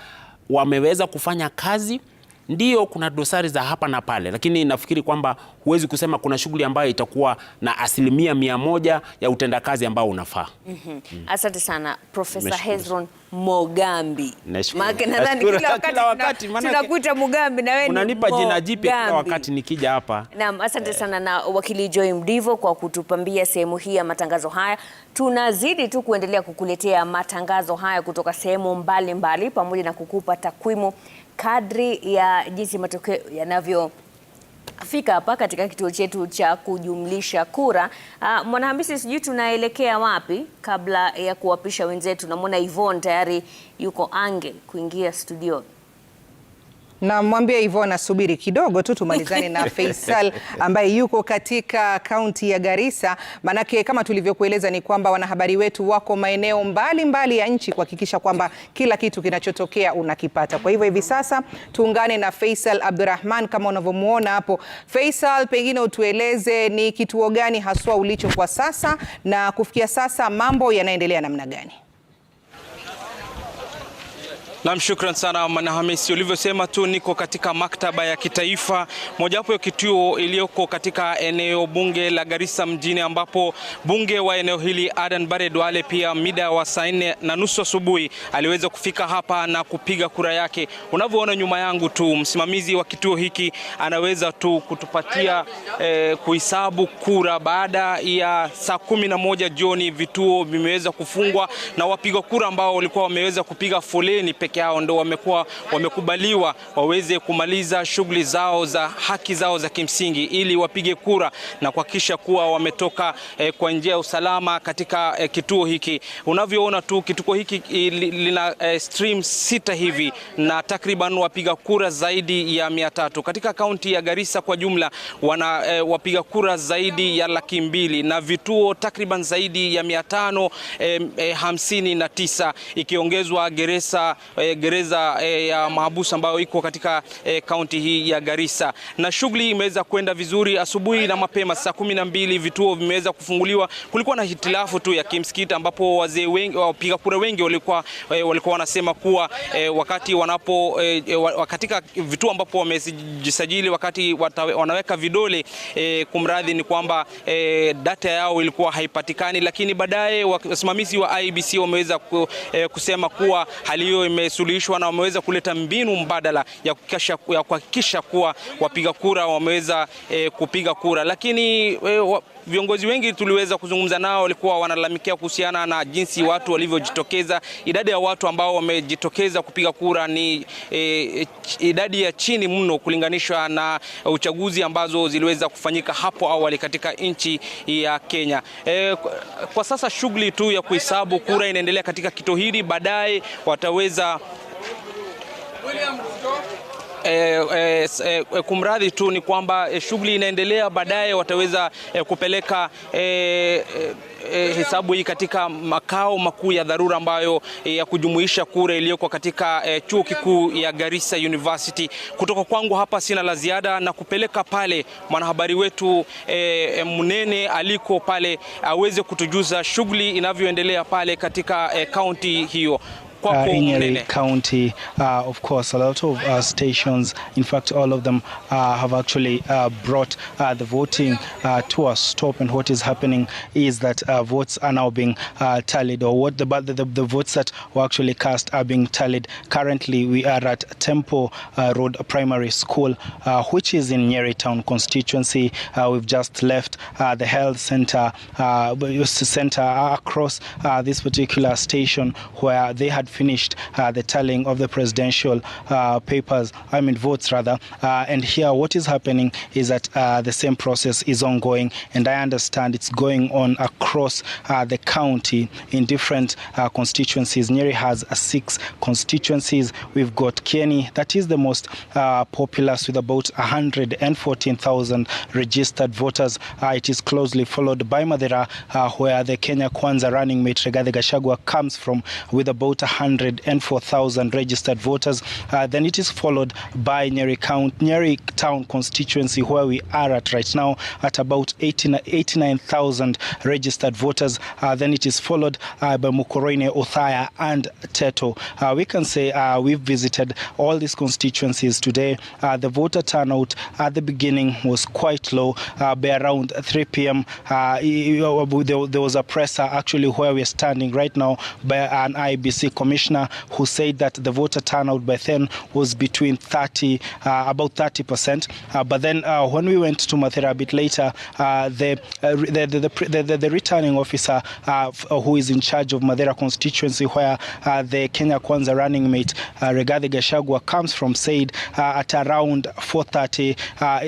wameweza kufanya kazi. Ndio kuna dosari za hapa na pale, lakini nafikiri kwamba huwezi kusema kuna shughuli ambayo itakuwa na 100% ya utendakazi ambao unafaa. Asante sana Profesa Hezron Mogambi. Maana nadhani kila wakati tunakuita Mugambi na wewe unanipa jina jipya kila wakati nikija hapa. Naam, asante sana na wakili Joy Mdivo kwa kutupambia sehemu hii ya matangazo haya. Tunazidi tu kuendelea kukuletea matangazo haya kutoka sehemu mbalimbali pamoja na kukupa takwimu kadri ya jinsi matokeo yanavyofika hapa katika kituo chetu cha kujumlisha kura. Mwanahamisi, sijui tunaelekea wapi kabla ya kuwapisha wenzetu. Namwona Yvonne tayari yuko ange kuingia studio. Na mwambie Yvonne asubiri kidogo tu tumalizane na Faisal ambaye yuko katika kaunti ya Garissa. Manake kama tulivyokueleza ni kwamba wanahabari wetu wako maeneo mbalimbali ya nchi kuhakikisha kwamba kila kitu kinachotokea unakipata. Kwa hivyo hivi sasa tuungane na Faisal Abdurrahman kama unavyomuona hapo. Faisal, pengine utueleze ni kituo gani haswa ulicho kwa sasa na kufikia sasa mambo yanaendelea namna gani? Naam, shukran sana Mwanahamisi. Ulivyosema tu niko katika maktaba ya kitaifa, mojawapo ya kituo iliyoko katika eneo bunge la Garissa mjini, ambapo bunge wa eneo hili Adan Bare Duale pia mida wa saa 4:30 asubuhi aliweza kufika hapa na kupiga kura yake. Unavyoona nyuma yangu tu, msimamizi wa kituo hiki anaweza tu kutupatia kuhesabu kura. Baada ya saa 11 jioni vituo vimeweza kufungwa na wapiga kura ambao walikuwa wameweza kupiga foleni peke yao ndo wamekubaliwa waweze kumaliza shughuli zao za haki zao za kimsingi ili wapige kura na kuhakikisha kuwa wametoka kwa njia ya usalama katika kituo hiki. Unavyoona tu kituo hiki lina stream 6 hivi na takriban wapiga kura zaidi ya 300. Katika kaunti ya Garissa kwa jumla wana wapiga kura zaidi ya 200,000 na vituo takriban zaidi ya 559 ikiongezwa gereza ya mahabusu ambayo iko katika kaunti hii ya Garissa. Na shughuli imeweza kwenda vizuri asubuhi na mapema saa 12 vituo vimeweza kufunguliwa. Kulikuwa na hitilafu tu ya kimsikiti ambapo wazee wengi, wapiga kura wengi walikuwa wanasema kuwa wakati katika vituo ambapo wamejisajili wakati wanaweka vidole kumradhi ni kwamba data yao ilikuwa haipatikani, lakini baadaye wasimamizi wa IEBC wameweza kusema kuwa hali hiyo imesuluhishwa na wameweza kuleta mbinu mbadala ya kuhakikisha kuwa wapiga kura wameweza kupiga kura. Lakini viongozi wengi tuliweza kuzungumza nao walikuwa wanalalamikia kuhusiana na jinsi watu walivyojitokeza. Idadi ya watu ambao wamejitokeza kupiga kura ni idadi ya chini mno kulinganishwa na uchaguzi ambazo ziliweza kufanyika hapo awali katika nchi ya Kenya. Kwa sasa shughuli tu ya kuhesabu kura inaendelea katika kituo hili. Baadaye wataweza kumradhi tu ni kwamba shughuli inaendelea, baadaye wataweza kupeleka hesabu hii katika makao makuu ya dharura ambayo ya kujumuisha kura iliyoko katika chuo kikuu ya Garissa University. Kutoka kwangu hapa sina la ziada, na kupeleka pale mwanahabari wetu Munene aliko pale aweze kutujuza shughuli inavyoendelea pale katika kaunti hiyo. In Nyeri County, of course, a lot of stations, in fact, all of them have actually brought the voting to a stop. And what is happening is that votes are now being tallied, or what the votes that were actually cast are being tallied. Currently, we are at Temple Road Primary School, which is in Nyeri Town constituency. We've just left the health center across this particular station, where they had finished the tallying of the presidential votes rather. And here what is happening is that the same process is ongoing, and I understand it's going on across the county in different constituencies. Nyeri has 6 constituencies. We've got Kieni, that is the most populous, with about 114,000 registered voters. It is closely followed by Madera, where the Kenya Kwanza running mate Rigathi Gachagua comes from, with about 104,000 registered voters. Then it is followed by Nyeri Town constituency, where we are at right now, at about 89,000 registered voters. Then it is followed by Mukurweini, Othaya and Teto. We can say we've visited all these constituencies today. The voter turnout at the beginning was quite low. By around 3 p.m. there was a presser actually where we're standing right now by an IBC commissioner, who said that the voter turnout by then was between about 30%. But then when we went to Mathera a bit later, the returning officer who is in charge of Mathera constituency, where the Kenya Kwanza running mate Rigathi Gachagua comes from, said at around 4:30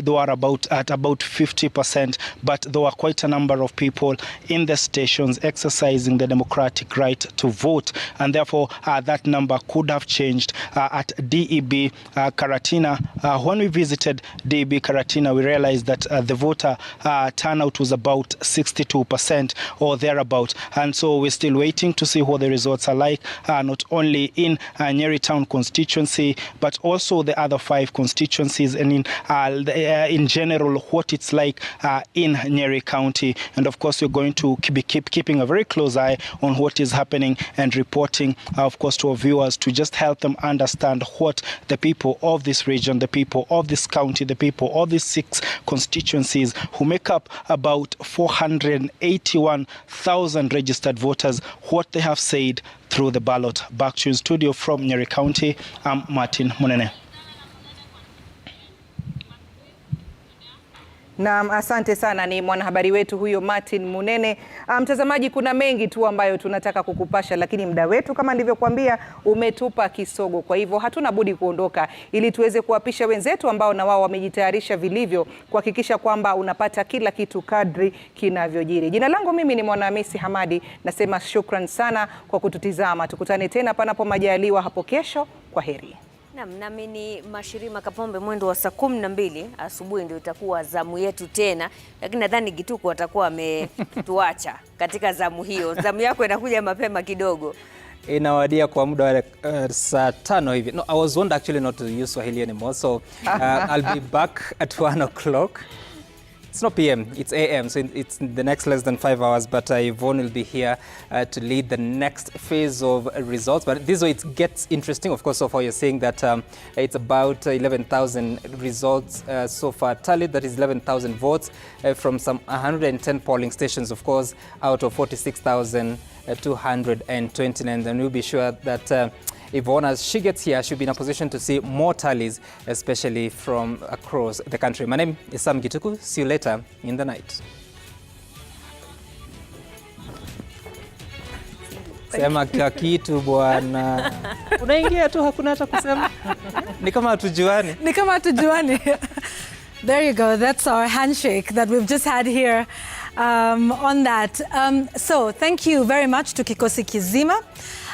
they were at about 50%, but there were quite a number of people in the stations exercising the democratic right to vote, and therefore that number could have changed. At DEB Karatina, when we visited DEB Karatina, we realized that the voter turnout was about 62% or thereabout, and so we're still waiting to see what the results are like, not only in Nyeri Town constituency, but also the other 5 constituencies, and in general what it's like in Nyeri County. And of course, we're going to keep keeping a very close eye on what is happening and reporting, of course, to our viewers, to just help them understand what the people of this region, the people of this county, the people of these 6 constituencies, who make up about 481,000 registered voters, what they have said through the ballot. Back to you in studio from Nyeri County, I'm Martin Munene. Naam, asante sana, ni mwanahabari wetu huyo Martin Munene. Mtazamaji, kuna mengi tu ambayo tunataka kukupasha, lakini muda wetu kama nilivyokuambia umetupa kisogo. Kwa hivyo hatuna budi kuondoka ili tuweze kuwapisha wenzetu ambao na wao wamejitayarisha vilivyo kuhakikisha kwamba unapata kila kitu kadri kinavyojiri. Jina langu mimi ni Mwanahamisi Hamadi, nasema shukran sana kwa kututizama. Tukutane tena panapo majaliwa hapo kesho. Kwa heri. Nami ni Mashirima Kapombe, mwendo wa saa 12 asubuhi ndio itakuwa zamu yetu tena, lakini nadhani Gituko atakuwa ametuacha katika zamu hiyo. Zamu yako inakuja mapema kidogo. Inawadia kwa muda wa saa 5 hivi. No, I was warned actually not to use Swahili anymore, so I'll be back at 1 o'clock. It's not PM, it's AM, so it's the next less than 5 hours, but Yvonne will be here to lead the next phase of results. But this way it gets interesting, of course. So far you're saying that it's about 11,000 results so far tallied. That is 11,000 votes from some 110 polling stations, of course, out of 46,229. Then we'll be sure that Yvonne, as she gets here, she'll be in a position to see more tallies, especially from across the country. My name is Sam Gituku. See you later in the night. Sema kila kitu bwana. Unaingia tu hakuna hata kusema. Ni kama hatujuani. Ni kama hatujuani. There you go. That's our handshake that we've just had here on that. So thank you very much to Kikosi Kizima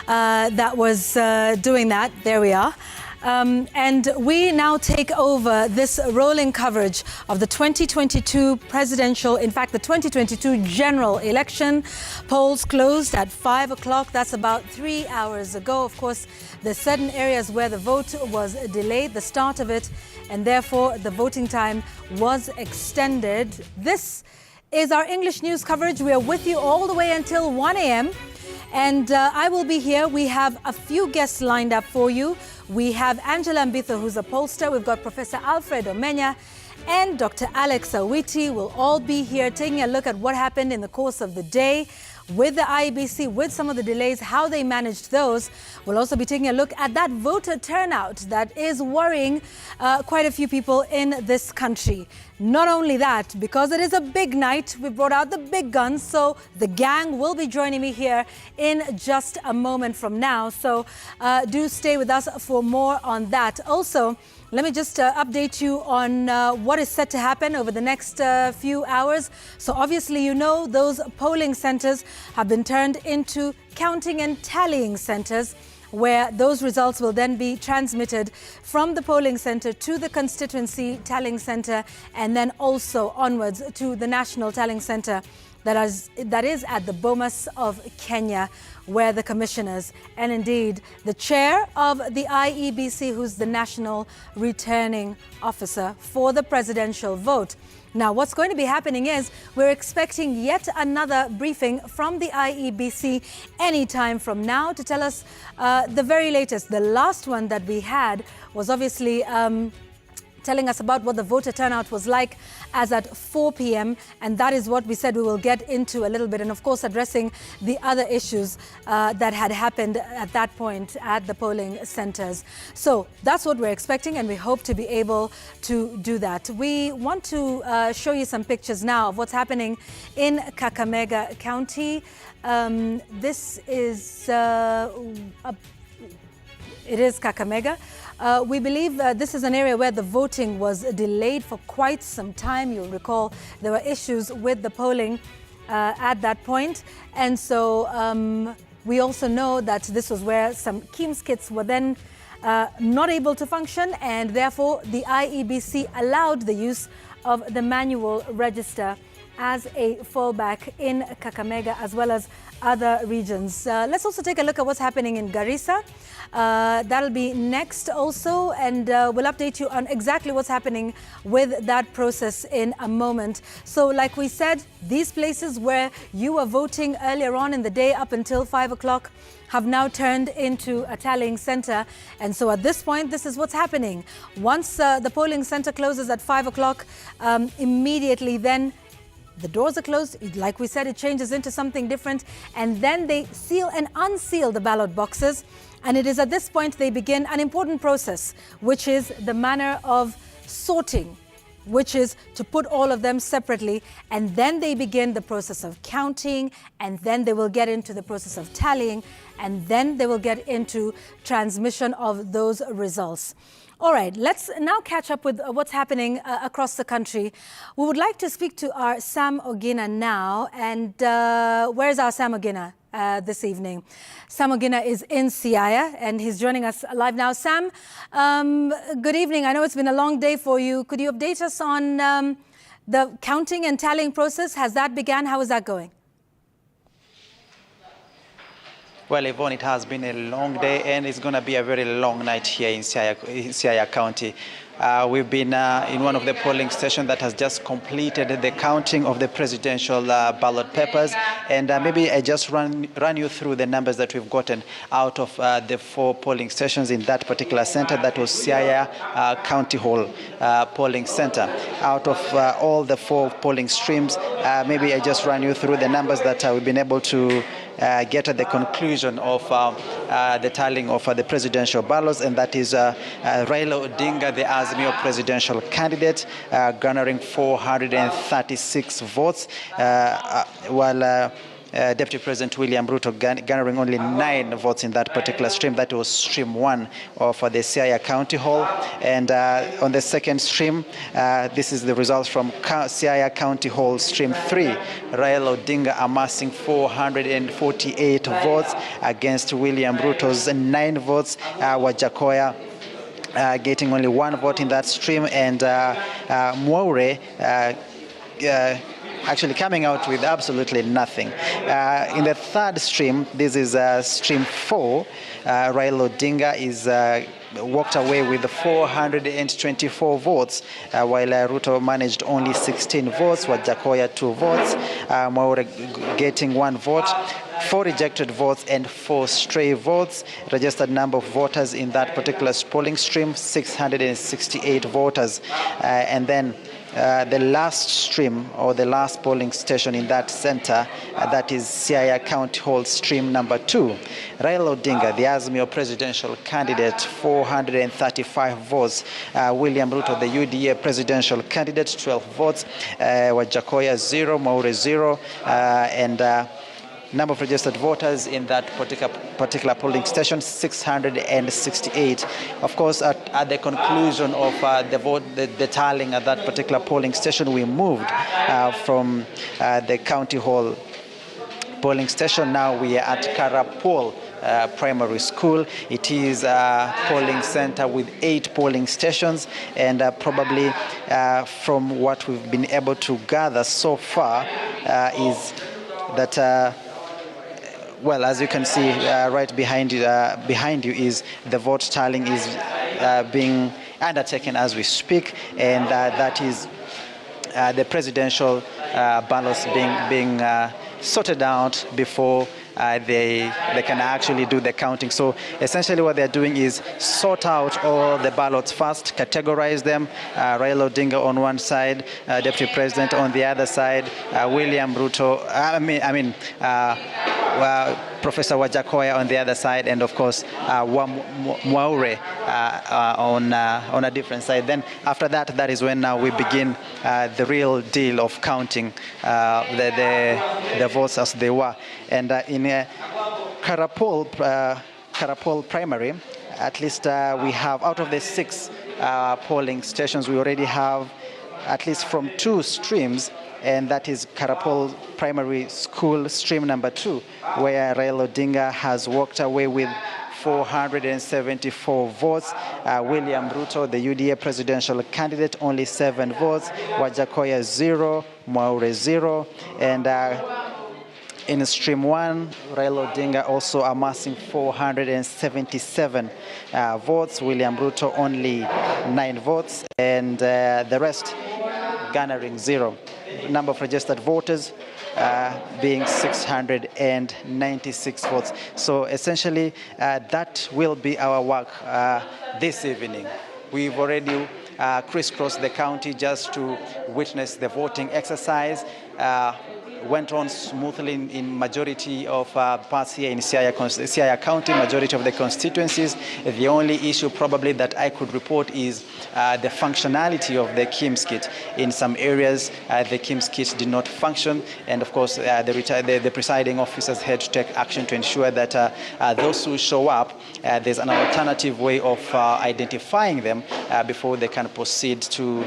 that was doing that. There we are. And we now take over this rolling coverage of the 2022 presidential, in fact, the 2022 general election. Polls closed at 5 o'clock. That's about 3 hours ago. Of course, there's certain areas where the vote was delayed, the start of it, and therefore the voting time was extended. This is our English news coverage. We are with you all the way until 1 a.m. And I will be here. We have a few guests lined up for you. We have Angela Mbitho, who's a pollster. We've got Professor Alfred Omenya and Dr. Alex Awiti will all be here taking a look at what happened in the course of the day with the IEBC, with some of the delays, how they managed those. We'll also be taking a look at that voter turnout that is worrying quite a few people in this country. Not only that, because it is a big night, we brought out the big guns, so the gang will be joining me here in just a moment from now. So do stay with us for more on that. Also, let me just update you on what is set to happen over the next few hours. So obviously, you know, those polling centers have been turned into counting and tallying centers, where those results will then be transmitted from the polling center to the constituency tallying center and then also onwards to the national tallying center that is at the Bomas of Kenya, where the commissioners and indeed the chair of the IEBC, who's the national returning officer for the presidential vote. Now, what's going to be happening is we're expecting yet another briefing from the IEBC anytime from now to tell us the very latest. The last one that we had was obviously telling us about what the voter turnout was like as at 4 p.m. And that is what we said we will get into a little bit. And of course, addressing the other issues that had happened at that point at the polling centers. So that's what we're expecting, and we hope to be able to do that. We want to show you some pictures now of what's happening in Kakamega County. This is it is Kakamega. We believe this is an area where the voting was delayed for quite some time. You'll recall there were issues with the polling at that point. And so we also know that this was where some KEEMS kits were then not able to function, and therefore the IEBC allowed the use of the manual register as a fallback in Kakamega as well as other regions. Let's also take a look at what's happening in Garissa. That'll be next also, and we'll update you on exactly what's happening with that process in a moment. So like we said, these places where you were voting earlier on in the day up until 5 o'clock have now turned into a tallying center. And so at this point, this is what's happening. Once the polling center closes at 5 o'clock, immediately then the doors are closed. Like we said, it changes into something different. And then they seal and unseal the ballot boxes. And it is at this point they begin an important process, which is the manner of sorting, which is to put all of them separately. And then they begin the process of counting. And then they will get into the process of tallying. And then they will get into transmission of those results. All right, let's now catch up with what's happening across the country. We would like to speak to our Sam Ogina now. And where's our Sam Ogina this evening? Sam Ogina is in Siaya, and he's joining us live now. Sam, good evening. I know it's been a long day for you. Could you update us on the counting and tallying process? Has that begun? How is that going? Well, Yvonne, it has been a long day, and it's going to be a very long night here in Siaya County. We've been in one of the polling stations that has just completed the counting of the presidential ballot papers. And maybe I just run you through the numbers that we've gotten out of the 4 polling stations in that particular center. That was Siaya County Hall polling center. Out of all the 4 polling streams, maybe I just run you through the numbers that we've been able to get at the conclusion of the tallying of the presidential ballots, and that is Raila Odinga, the Azimio presidential candidate, garnering 436 votes, while Deputy President William Ruto garnering only 9 votes in that particular stream. That was stream 1 of the Siaya County Hall. And on the second stream, this is the results from Siaya County Hall stream 3. Raila Odinga amassing 448 votes against William Ruto's 9 votes. Wajakoya getting only 1 vote in that stream, and Mwaure actually coming out with absolutely nothing. In the third stream, this is stream 4, Raila Odinga is walked away with 424 votes, while Ruto managed only 16 votes, Wajakoya 2 votes, Mwaure getting 1 vote, 4 rejected votes and 4 stray votes. Registered number of voters in that particular polling stream, 668 voters. And then the last stream, or the last polling station in that center, that is Siaya County holds stream number 2. Raila Odinga, the Azimio presidential candidate, 435 votes. William Ruto, the UDA presidential candidate, 12 votes. Wajakoya 0, Mwaure 0, and number of registered voters in that particular polling station, 668. Of course, at the conclusion of the tallying at that particular polling station, we moved from the county hall polling station. Now we are at Karapol Primary School. It is a polling center with 8 polling stations, and probably from what we've been able to gather so far is that well, as you can see right behind you is the vote tallying is being undertaken as we speak, and that is the presidential ballots being sorted out before they can actually do the counting. So essentially what they're doing is sort out all the ballots first, categorize them. Raila Odinga on one side, Deputy President on the other side, William Ruto, Professor Wajakoya on the other side, and of course Mwaure on a different side. Then after that, that is when now we begin the real deal of counting the votes as they were. And in Karapol primary, at least we have, out of the 6 polling stations, we already have at least from 2 streams, and that is Karapol Primary School stream number 2, where Raila Odinga has walked away with 474 votes. William Ruto, the UDA presidential candidate, only 7 votes. Wajakoya 0, Mwaure 0, and in stream 1, Raila Odinga also amassing 477 votes. William Ruto only 9 votes, and the rest garnering 0. Number of registered voters being 696 votes. So essentially, that will be our work this evening. We've already crisscrossed the county just to witness the voting exercise. Went on smoothly in majority of parts here in Siaya County, majority of the constituencies. The only issue probably that I could report is the functionality of the KIMS kit. In some areas, the KIMS kit did not function, and of course the presiding officers had to take action to ensure that those who show up, there's an alternative way of identifying them before they can proceed to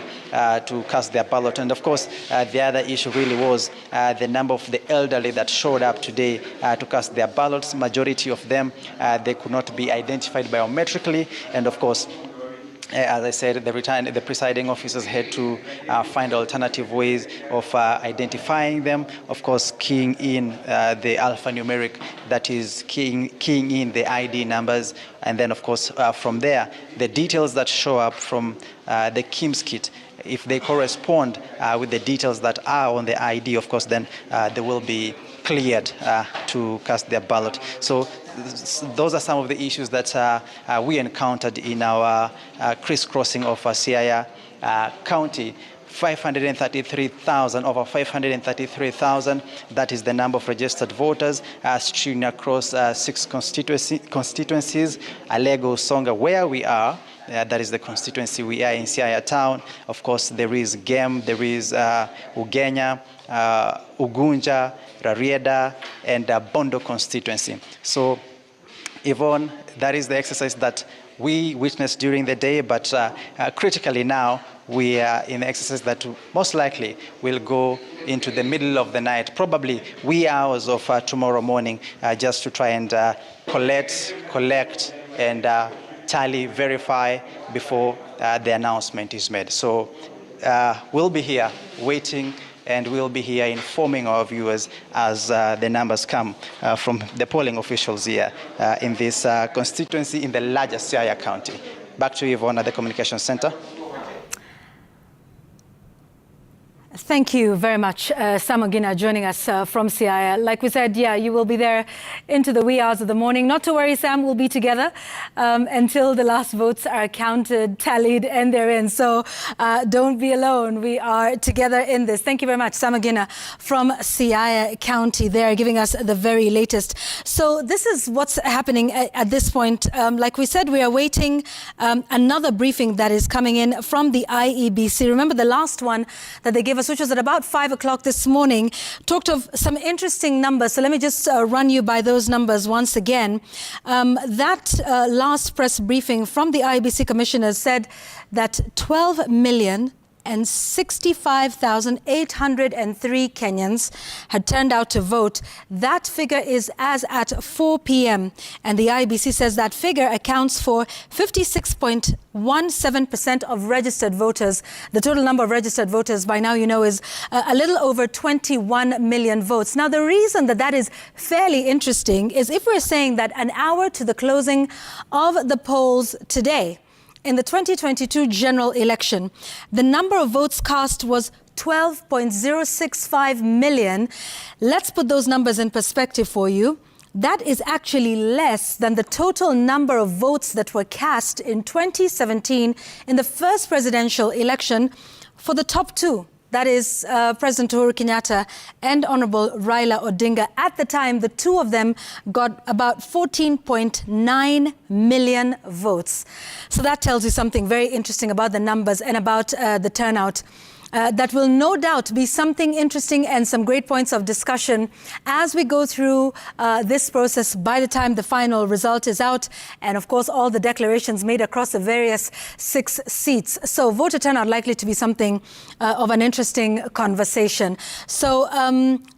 cast their ballot. And of course, the other issue really was the number of the elderly that showed up today to cast their ballots. Majority of them, they could not be identified biometrically, and of course, as I said, the presiding officers had to find alternative ways of identifying them. Of course, keying in the alphanumeric, that is keying in the ID numbers, and then of course from there, the details that show up from the KIMS kit, if they correspond with the details that are on the ID, of course, then they will be cleared to cast their ballot. So those are some of the issues that we encountered in our crisscrossing of Siaya County. 533,000, over 533,000, that is the number of registered voters strewn across 6 constituencies. Alego, Songa, where we are, that is the constituency we are in Siaya town. Of course, there is Gem, there is Ugenya, Ugunja, Rarieda, and Bondo constituency. So, Yvonne, that is the exercise that we witnessed during the day, but critically now, we are in the exercise that most likely will go into the middle of the night, probably wee hours of tomorrow morning, just to try and collect, and tally, verify before the announcement is made. So we'll be here waiting, and we'll be here informing our viewers as the numbers come from the polling officials here in this constituency in the larger Siaya County. Back to Yvonne at the Communications Center. Thank you very much, Sam Ogina, joining us from Siaya. Like we said, yeah, you will be there into the wee hours of the morning. Not to worry, Sam, we'll be together until the last votes are counted, tallied, and they're in. So don't be alone. We are together in this. Thank you very much, Sam Ogina from Siaya County there, giving us the very latest. So this is what's happening at this point. Like we said, we are waiting another briefing that is coming in from the IEBC. Remember the last one that they gave us, which was at about 5 o'clock this morning, talked of some interesting numbers. So let me just run you by those numbers once again. That last press briefing from the IEBC commissioners said that 12,065,803 Kenyans had turned out to vote. That figure is as at 4 p.m. And the IEBC says that figure accounts for 56.17% of registered voters. The total number of registered voters by now, you know, is a little over 21 million votes. Now, the reason that that is fairly interesting is if we're saying that an hour to the closing of the polls today, in the 2022 general election, the number of votes cast was 12.065 million. Let's put those numbers in perspective for you. That is actually less than the total number of votes that were cast in 2017 in the first presidential election for the top two. That is President Uhuru Kenyatta and Honorable Raila Odinga. At the time, the two of them got about 14.9 million votes. So that tells you something very interesting about the numbers and about the turnout. That will no doubt be something interesting and some great points of discussion as we go through this process by the time the final result is out, and of course all the declarations made across the various 6 seats. So voter turnout likely to be something of an interesting conversation. So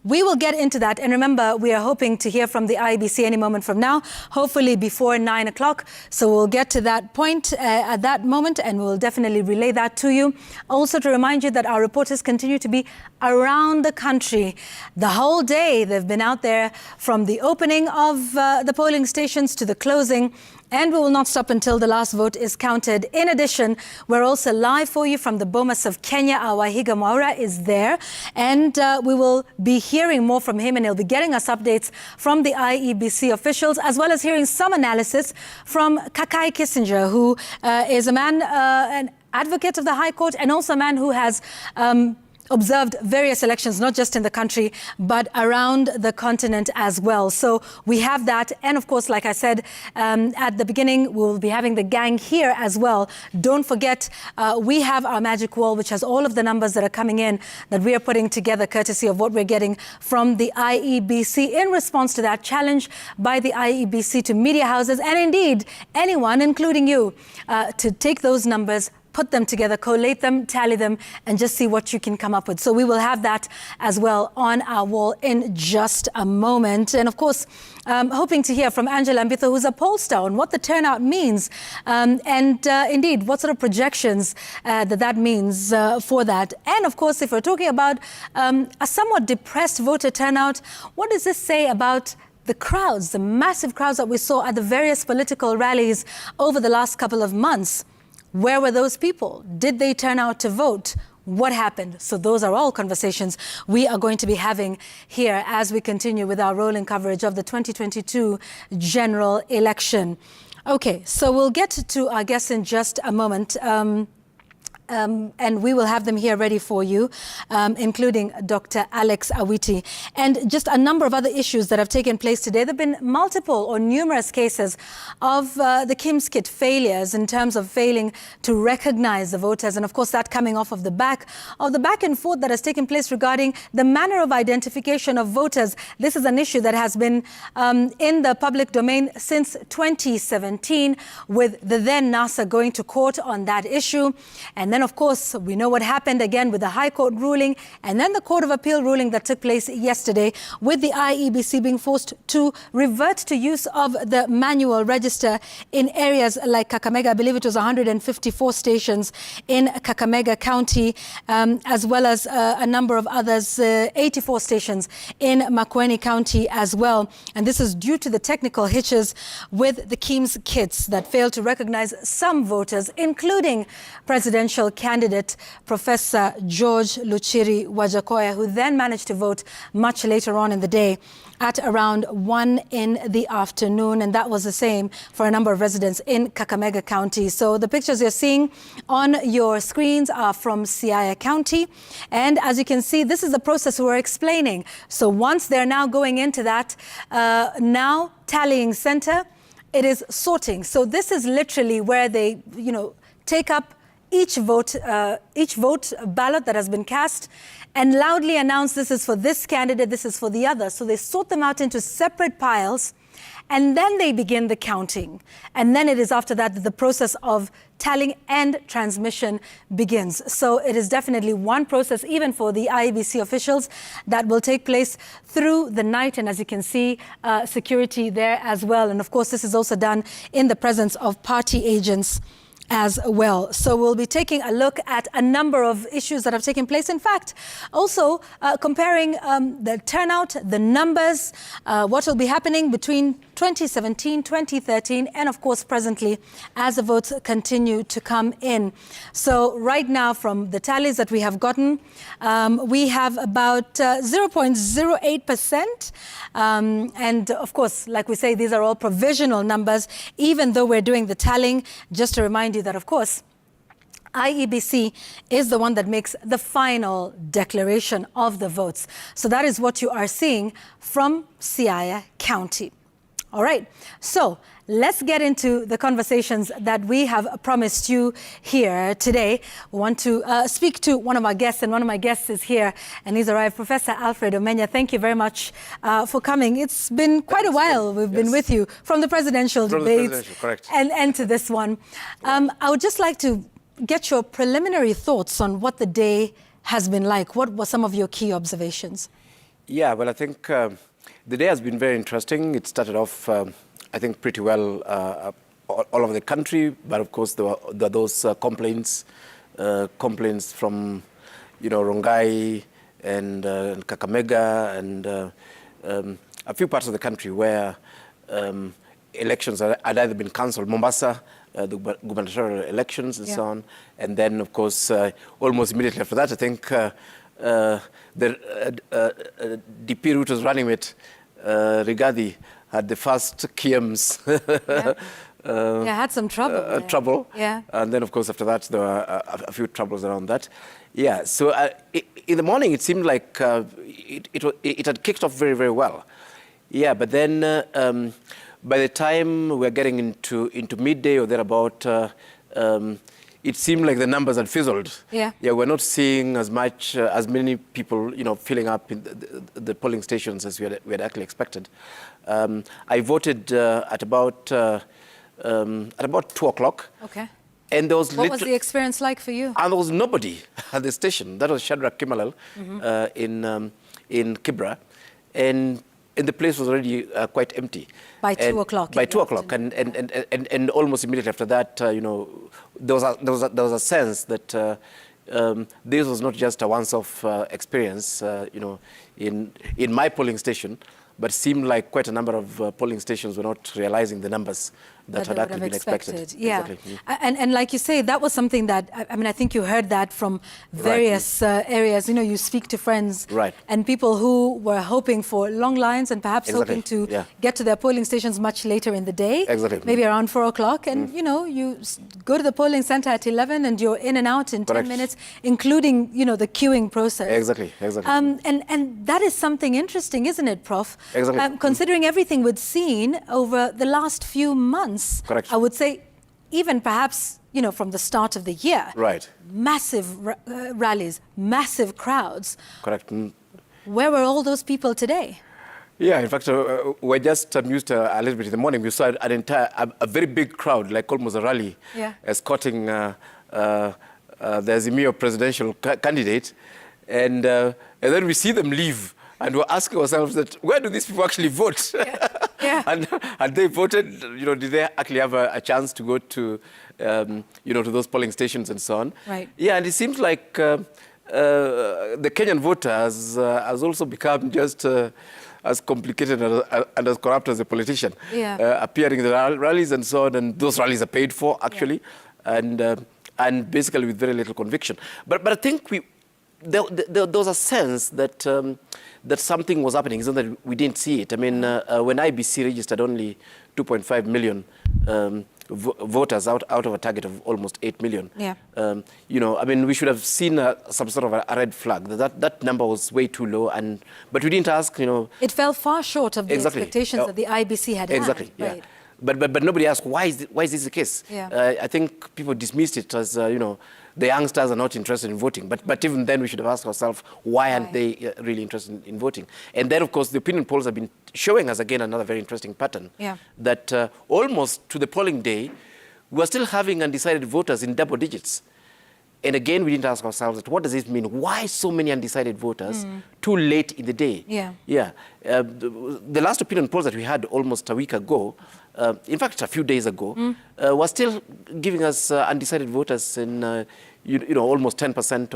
we will get into that, and remember, we are hoping to hear from the IEBC any moment from now, hopefully before 9 o'clock. So we'll get to that point at that moment, and we'll definitely relay that to you. Also to remind you that our reporters continue to be around the country the whole day. They've been out there from the opening of the polling stations to the closing, and we will not stop until the last vote is counted. In addition, we're also live for you from the Bomas of Kenya. Our Wahiga Mwaura is there, and we will be hearing more from him, and he'll be getting us updates from the IEBC officials, as well as hearing some analysis from Kakai Kissinger, who is a man, an advocate of the High Court, and also a man who has observed various elections, not just in the country, but around the continent as well. So we have that. And of course, like I said at the beginning, we'll be having the gang here as well. Don't forget, we have our magic wall, which has all of the numbers that are coming in that we are putting together courtesy of what we're getting from the IEBC in response to that challenge by the IEBC to media houses and indeed anyone, including you, to take those numbers, put them together, collate them, tally them, and just see what you can come up with. So we will have that as well on our wall in just a moment. And of course, hoping to hear from Angela Mbitho, who's a pollster, on what the turnout means and indeed what sort of projections that means for that. And of course, if we're talking about a somewhat depressed voter turnout, what does this say about the crowds, the massive crowds that we saw at the various political rallies over the last couple of months? Where were those people? Did they turn out to vote? What happened? So those are all conversations we are going to be having here as we continue with our rolling coverage of the 2022 general election. Okay, so we'll get to our guests in just a moment. And we will have them here ready for you, including Dr. Alex Awiti. And just a number of other issues that have taken place today. There have been multiple or numerous cases of the KIMS kit failures in terms of failing to recognize the voters. And of course, that coming off of the back and forth that has taken place regarding the manner of identification of voters. This is an issue that has been in the public domain since 2017, with the then NASA going to court on that issue. And then, then, of course, we know what happened again with the High Court ruling and then the Court of Appeal ruling that took place yesterday, with the IEBC being forced to revert to use of the manual register in areas like Kakamega. I believe it was 154 stations in Kakamega County, as well as a number of others, 84 stations in Makueni County as well. And this is due to the technical hitches with the KEEMS kits that failed to recognize some voters, including presidential candidate Professor George Luchiri Wajakoya, who then managed to vote much later on in the day at around 1 in the afternoon. And that was the same for a number of residents in Kakamega County. So the pictures you're seeing on your screens are from Siaya County. And as you can see, this is the process we're explaining. So once they're now going into that now tallying center, it is sorting. So this is literally where they, take up each vote ballot that has been cast and loudly announce this is for this candidate, this is for the other. So they sort them out into separate piles, and then they begin the counting. And then it is after that the process of tallying and transmission begins. So it is definitely one process, even for the IEBC officials, that will take place through the night. And as you can see, security there as well. And of course, this is also done in the presence of party agents as well. So we'll be taking a look at a number of issues that have taken place. In fact, also comparing the turnout, the numbers, what will be happening between 2017, 2013, and of course presently as the votes continue to come in. So right now, from the tallies that we have gotten, we have about 0.08%. And of course, like we say, these are all provisional numbers, even though we're doing the tallying. Just to remind you that, of course, IEBC is the one that makes the final declaration of the votes. So that is what you are seeing from Siaya County. All right, so let's get into the conversations that we have promised you here today. We want to speak to one of our guests, and one of my guests is here, and he's arrived. Professor Alfred Omenya, thank you very much for coming. It's been quite a while we've been with you, from the presidential debates and to this one. I would just like to get your preliminary thoughts on what the day has been like. What were some of your key observations? Yeah, well, I think the day has been very interesting. It started off, I think, pretty well all over the country. But of course, there were those complaints from, Rongai and Kakamega and a few parts of the country where elections had either been cancelled. Mombasa, the gubernatorial elections and so on. And then, of course, almost immediately after that, I think the DP route was running with Rigathi had the first KEEMS. Had some trouble. And then, of course, after that, there were a few troubles around that. Yeah, so in the morning, it seemed like it had kicked off very, very well. Yeah, but then by the time we're getting into midday or thereabout, it seemed like the numbers had fizzled. We're not seeing as many people, filling up in the polling stations as we had actually expected. I voted at about 2 o'clock. Okay. And there was what was the experience like for you? And there was nobody at the station. That was Shadrach Kimalel in Kibra, and the place was already quite empty. By 2 o'clock. By 2 o'clock, and almost immediately after that, there was a sense that this was not just a once-off experience, in my polling station, but it seemed like quite a number of polling stations were not realizing the numbers that had actually been expected. Yeah. Exactly. And like you say, that was something that, I think you heard that from various areas. You speak to friends and people who were hoping for long lines and perhaps hoping to get to their polling stations much later in the day. Maybe around 4 o'clock. And, you go to the polling center at 11 and you're in and out in 10 minutes, including, the queuing process. Exactly. And that is something interesting, isn't it, Prof? Considering everything we've seen over the last few months. I would say, even perhaps, from the start of the year. Massive rallies, massive crowds. Where were all those people today? Yeah, in fact, we're just amused a little bit in the morning. We saw a very big crowd, like almost a rally, escorting the Azimio presidential candidate, and then we see them leave, and we're asking ourselves that where do these people actually vote? And they voted. Did they actually have a chance to go to to those polling stations and so on? Right. Yeah, and it seems like the Kenyan voter has also become just as complicated and as corrupt as a politician. Appearing in the rallies and so on, and those rallies are paid for actually, and basically with very little conviction. But I think there was a sense that that something was happening. It's not that we didn't see it. I mean, when IBC registered only 2.5 million voters out of a target of almost 8 million. I mean, we should have seen some sort of a red flag. That number was way too low, but we didn't ask. It fell far short of the expectations that the IBC had. Exactly. Had. Yeah. Right. But nobody asked why is this the case. I think people dismissed it as the youngsters are not interested in voting. But even then we should have asked ourselves why aren't they really interested in voting. And then of course the opinion polls have been showing us again another very interesting pattern. That almost to the polling day we are still having undecided voters in double digits. And again, we didn't ask ourselves, what does this mean? Why so many undecided voters too late in the day? The last opinion polls that we had almost a week ago, in fact, a few days ago, was still giving us undecided voters in, almost 10%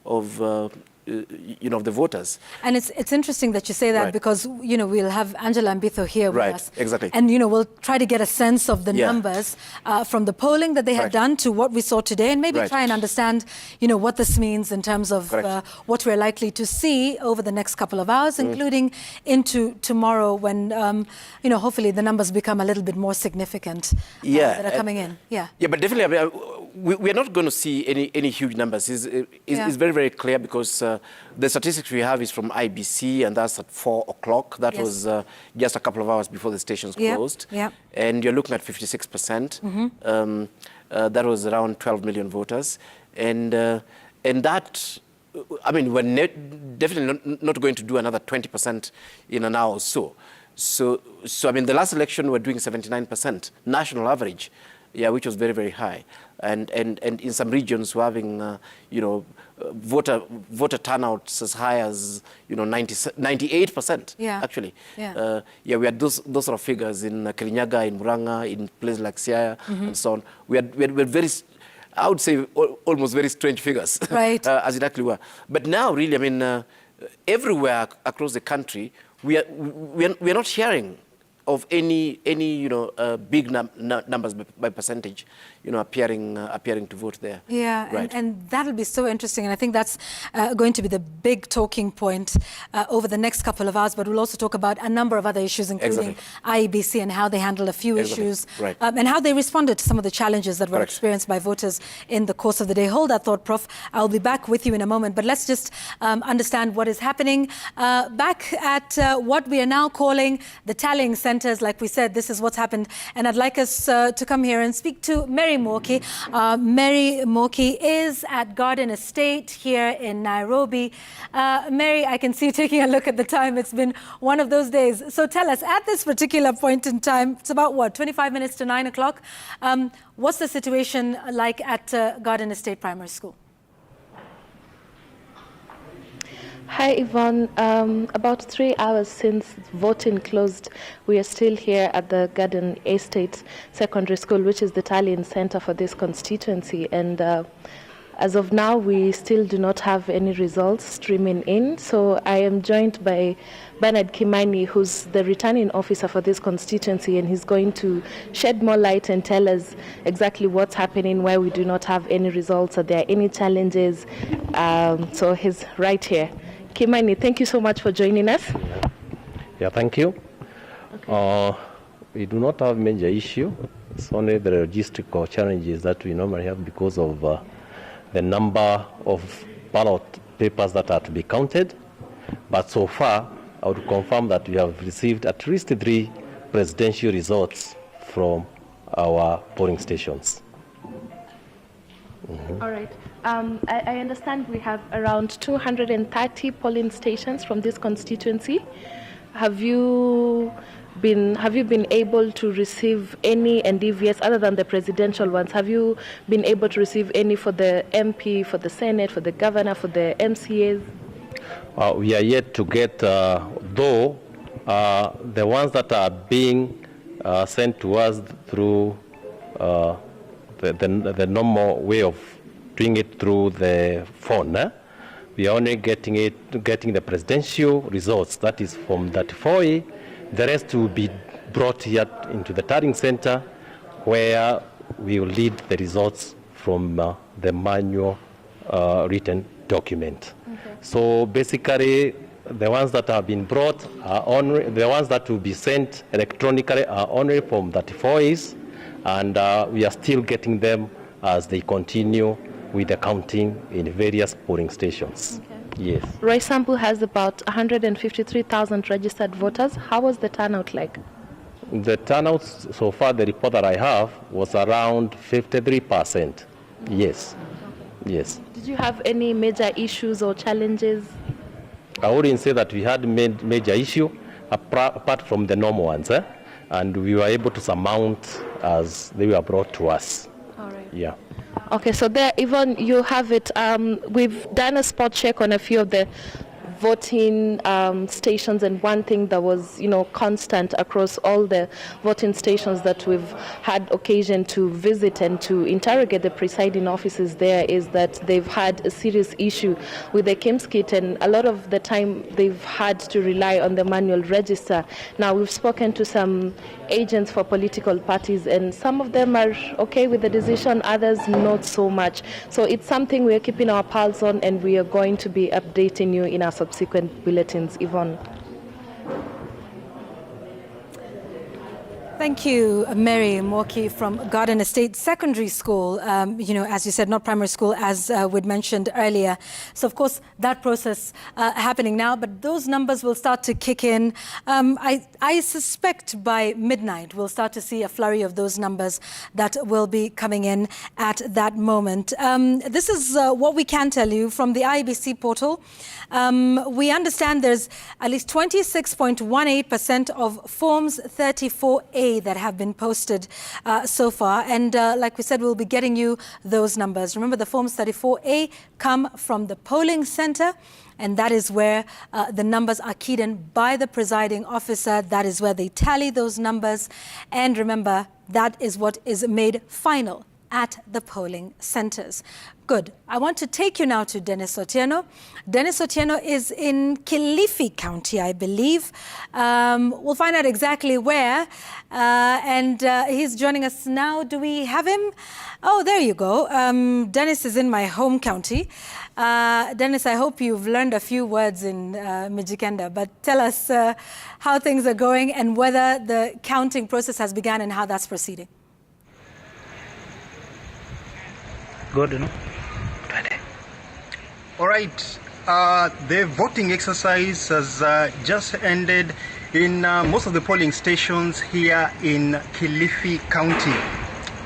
of the voters. And it's interesting that you say that because, we'll have Angela Mbitho here with us. Exactly. And, we'll try to get a sense of the numbers from the polling that they had done to what we saw today, and maybe try and understand, what this means in terms of what we're likely to see over the next couple of hours, including into tomorrow when, hopefully the numbers become a little bit more significant that are coming in. Yeah, but definitely, I mean, we are not going to see any huge numbers. It's very, very clear because the statistics we have is from IBC, and that's at 4 o'clock. That was just a couple of hours before the stations closed. And you're looking at 56%. That was around 12 million voters. And that, I mean, we're definitely not going to do another 20% in an hour or so. So I mean, the last election we're doing 79% national average, which was very, very high. And in some regions we're having, voter turnouts as high as 98%. Actually. We had those sort of figures in Kirinyaga, in Muranga, in places like Siaya, and so on. We had very, I would say, almost very strange figures, as it actually were. But now, really, I mean, everywhere across the country, we are not hearing of any big numbers by percentage, appearing to vote there. And that'll be so interesting, and I think that's going to be the big talking point over the next couple of hours. But we'll also talk about a number of other issues, including IEBC and how they handle a few issues, and how they responded to some of the challenges that were experienced by voters in the course of the day. Hold that thought, Prof. I'll be back with you in a moment, but let's just understand what is happening back at what we are now calling the tallying centers. Like we said, this is what's happened, and I'd like us to come here and speak to Mary Moki. Mary Moki is at Garden Estate here in Nairobi. Mary, I can see you taking a look at the time. It's been one of those days. So tell us, at this particular point in time, it's about what, 25 minutes to 9 o'clock. What's the situation like at Garden Estate Primary School? Hi, Yvonne. About 3 hours since voting closed, we are still here at the Garden Estate Secondary School, which is the tallying center for this constituency. And as of now, we still do not have any results streaming in. So I am joined by Bernard Kimani, who's the returning officer for this constituency, and he's going to shed more light and tell us exactly what's happening, why we do not have any results, or there are any challenges. So he's right here. Kimani, thank you so much for joining us. Yeah, thank you. We do not have major issue. It's only the logistical challenges that we normally have because of the number of ballot papers that are to be counted. But so far, I would confirm that we have received at least 3 presidential results from our polling stations. All right. I understand we have around 230 polling stations from this constituency. Have you you been able to receive any, and if yes, other than the presidential ones, have you been able to receive any for the MP, for the Senate, for the governor, for the MCAs? We are yet to get, though the ones that are being sent to us through the normal way of doing it through the phone. We are only getting the presidential results, that is from that 4A. The rest will be brought here into the tallying center, where we will lead the results from the manual written document. Okay. So basically, the ones that have been brought are only, the ones that will be sent electronically are only from 34As, and we are still getting them as they continue with the counting in various polling stations. Okay. Yes. Roy Sample has about 153,000 registered voters. How was the turnout like? The turnout so far, the report that I have, was around 53%. Yes. Yes. Did you have any major issues or challenges? I wouldn't say that we had major issue, apart from the normal ones, and we were able to surmount as they were brought to us. All right. Yeah. Okay, so there, Yvonne, you have it. We've done a spot check on a few of the voting stations, and one thing that was, constant across all the voting stations that we've had occasion to visit and to interrogate the presiding officers there is that they've had a serious issue with the KIMS kit, and a lot of the time they've had to rely on the manual register. Now, we've spoken to some agents for political parties, and some of them are okay with the decision, others not so much. So it's something we're keeping our pulse on, and we are going to be updating you in our subsequent bulletins. Yvonne. Thank you, Mary Mwoki from Garden Estate Secondary School. As you said, not primary school, as we'd mentioned earlier. So, of course, that process happening now, but those numbers will start to kick in. I suspect by midnight we'll start to see a flurry of those numbers that will be coming in at that moment. This is what we can tell you from the IEBC portal. We understand there's at least 26.18% of Forms 34A that have been posted so far, and like we said, we'll be getting you those numbers. Remember, the Forms 34A come from the polling center, and that is where the numbers are keyed in by the presiding officer. That is where they tally those numbers, and remember, that is what is made final at the polling centers. Good. I want to take you now to Dennis Otieno. Dennis Otieno is in Kilifi County, I believe. We'll find out exactly where. And he's joining us now. Do we have him? Oh, there you go. Dennis is in my home county. Dennis, I hope you've learned a few words in Mijikenda, but tell us how things are going and whether the counting process has begun and how that's proceeding. Good, no? All right. The voting exercise has just ended in most of the polling stations here in Kilifi County.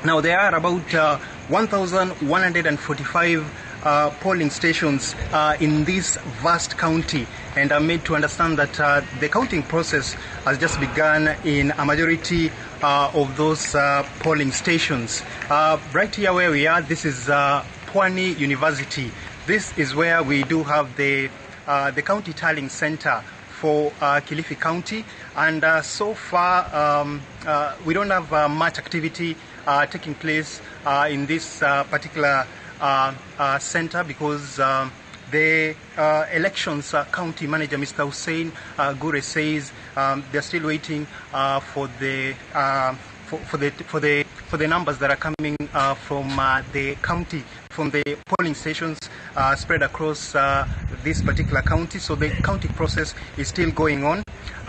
Now, there are about 1,145 polling stations in this vast county, and I'm made to understand that the counting process has just begun in a majority of those polling stations. Right here where we are, this is Pwani University. This is where we do have the county tallying center for Kilifi County, and so far we don't have much activity taking place in this particular center because the elections county manager, Mr. Hussein Gure, says they're still waiting for the numbers that are coming from the county, from the polling stations spread across this particular county. So the counting process is still going on,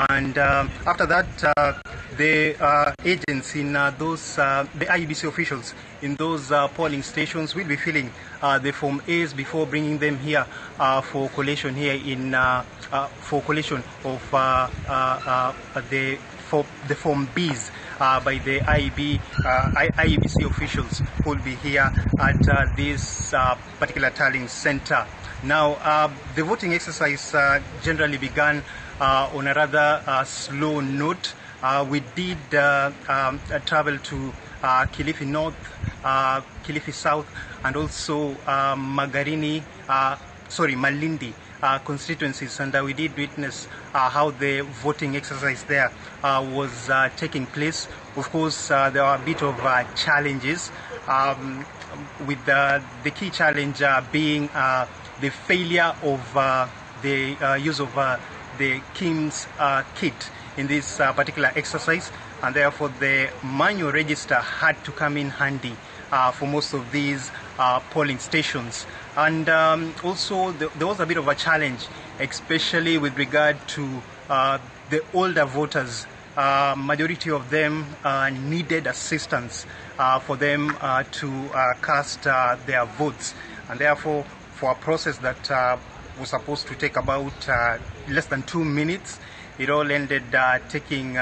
and after that, the agents in those, the IEBC officials in those polling stations will be filling the Form A's before bringing them here for collation here in for collation of the Form B's by the IEBC officials who will be here at this particular tallying center. Now, the voting exercise generally began on a rather slow note. We did travel to Kilifi North, Kilifi South, and also Malindi constituencies, and we did witness how the voting exercise there was taking place. Of course, there are a bit of challenges, with the key challenge being the failure of the use of the KIMS kit in this particular exercise, and therefore the manual register had to come in handy for most of these polling stations. And also there was a bit of a challenge, especially with regard to the older voters. Majority of them needed assistance for them to cast their votes, and therefore for a process that was supposed to take about less than 2 minutes, it all ended taking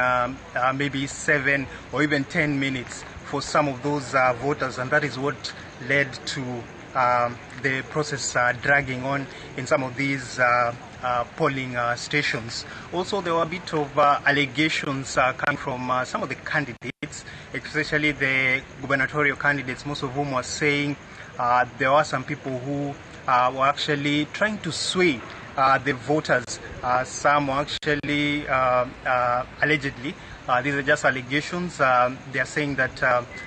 maybe 7 or even 10 minutes for some of those voters, and that is what led to the process dragging on in some of these polling stations. Also, there were a bit of allegations coming from some of the candidates, especially the gubernatorial candidates, most of whom were saying there were some people who were actually trying to sway the voters. Some were actually, allegedly, these are just allegations, they are saying that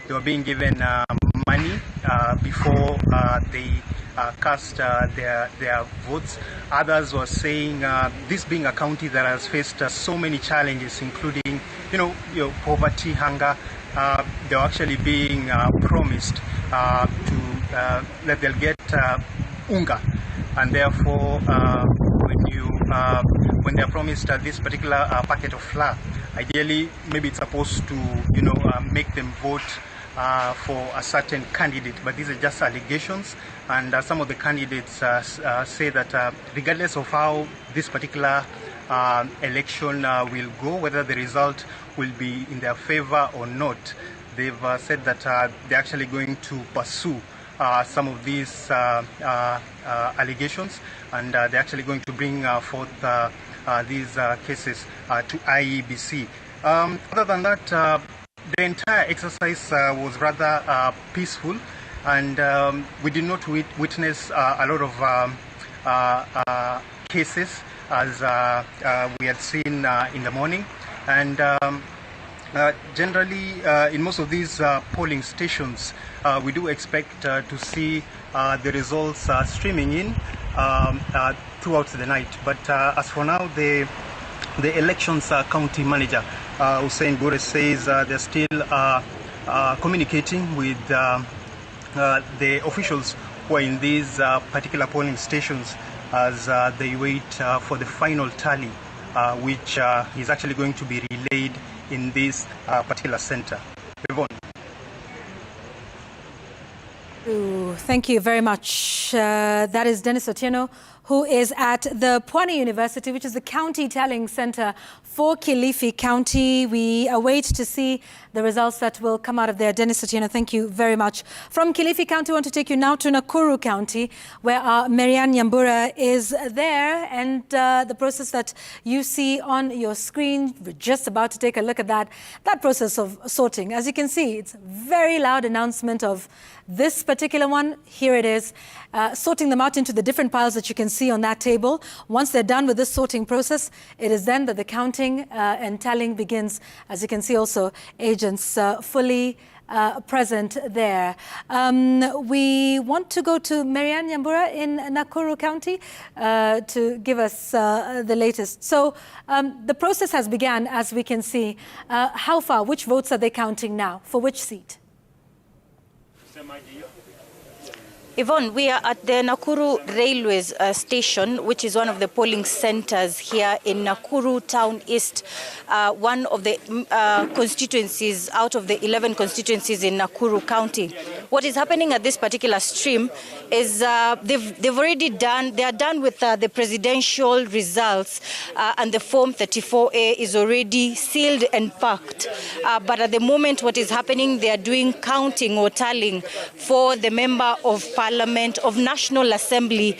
they were being given money before they cast their votes. Others were saying this being a county that has faced so many challenges, including poverty, hunger, they were actually being promised that they'll get unga, and therefore when they're promised this particular packet of flour, ideally maybe it's supposed to make them vote for a certain candidate, but these are just allegations, and some of the candidates say that regardless of how this particular election will go, whether the result will be in their favor or not, they've said that they're actually going to pursue some of these allegations, and they're actually going to bring forth these cases to IEBC. Other than that, the entire exercise was rather peaceful, and we did not witness a lot of cases as we had seen in the morning. And generally, in most of these polling stations, we do expect to see the results streaming in throughout the night. But as for now, the elections county manager, Hussein Bure, says they're still communicating with the officials who are in these particular polling stations as they wait for the final tally, which is actually going to be relayed in this particular center. Yvonne. Thank you very much. That is Dennis Otieno, who is at the Pwani University, which is the county tallying center for Kilifi County. We await to see the results that will come out of there. Dennis Otieno, thank you very much. From Kilifi County, I want to take you now to Nakuru County, where our Marianne Nyambura is there. And the process that you see on your screen, we're just about to take a look at that process of sorting. As you can see, it's a very loud announcement of this particular one. Here it is, sorting them out into the different piles that you can see on that table. Once they're done with this sorting process, it is then that the counting and tallying begins. As you can see also, agents fully present there. We want to go to Marianne Nyambura in Nakuru County to give us the latest. So the process has begun, as we can see. How far? Which votes are they counting now? For which seat? Yvonne, we are at the Nakuru Railways station, which is one of the polling centers here in Nakuru Town East, one of the constituencies out of the 11 constituencies in Nakuru County. What is happening at this particular stream is they've already done, they are done with the presidential results, and the Form 34A is already sealed and packed. But at the moment, what is happening, they are doing counting or tallying for the member of Parliament of National Assembly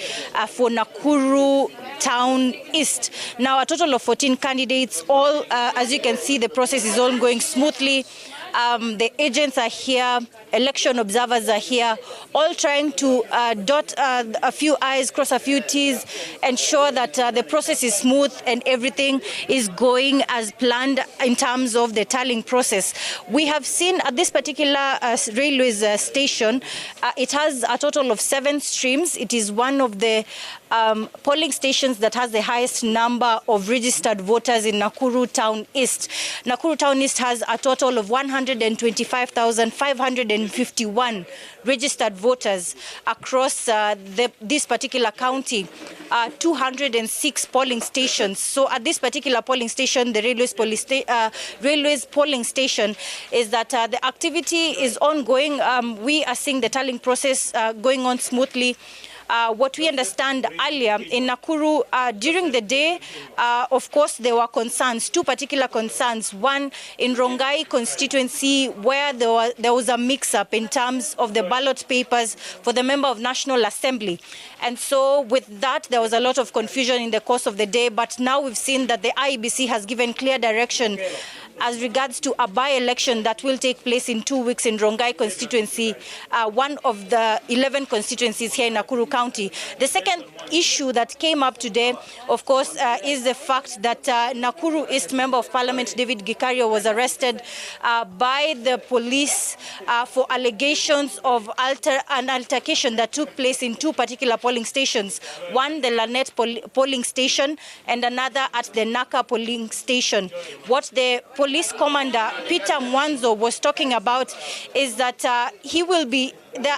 for Nakuru Town East. Now, a total of 14 candidates, all, as you can see, the process is all going smoothly. The agents are here, election observers are here, all trying to dot a few I's, cross a few T's, ensure that the process is smooth and everything is going as planned in terms of the tallying process. We have seen at this particular railways station, it has a total of 7 streams. It is one of the polling stations that has the highest number of registered voters in Nakuru Town East. Nakuru Town East has a total of 125,551 registered voters across this particular county, 206 polling stations. So at this particular polling station, the railways polling station, is that the activity is ongoing. We are seeing the tallying process going on smoothly. What we understand earlier in Nakuru, during the day, of course, there were concerns, 2 particular concerns. One in Rongai constituency, where there was a mix-up in terms of the ballot papers for the member of National Assembly. And so with that, there was a lot of confusion in the course of the day. But now we've seen that the IEBC has given clear direction as regards to a by-election that will take place in 2 weeks in Rongai constituency, one of the 11 constituencies here in Nakuru County. The second issue that came up today, of course, is the fact that Nakuru East Member of Parliament David Gikario was arrested by the police for allegations of an altercation that took place in 2 particular polling stations, one the Lanet polling station and another at the Naka polling station. What the police commander Peter Mwanzo was talking about is that the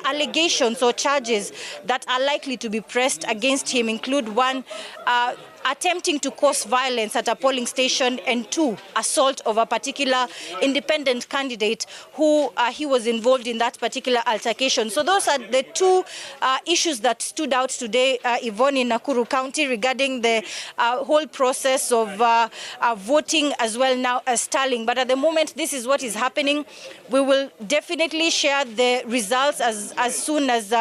allegations or charges that are likely to be pressed against him include 1, attempting to cause violence at a polling station, and 2, assault of a particular independent candidate who he was involved in that particular altercation. So those are the 2 issues that stood out today, Yvonne, in Nakuru County regarding the whole process of voting as well now as tallying. But at the moment, this is what is happening. We will definitely share the results as soon as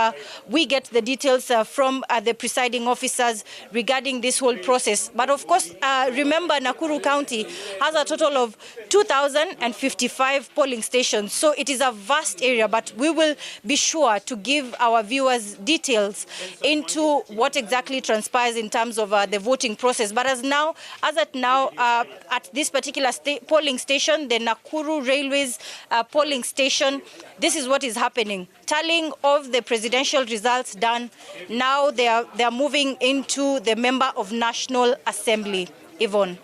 we get the details from the presiding officers regarding this whole process. But of course, remember, Nakuru County has a total of 2,055 polling stations. So it is a vast area, but we will be sure to give our viewers details into what exactly transpires in terms of the voting process. But as at now, at this particular polling station, the Nakuru Railways polling station, this is what is happening. Tallying of the presidential results done. Now they are moving into the member of National Assembly. Yvonne.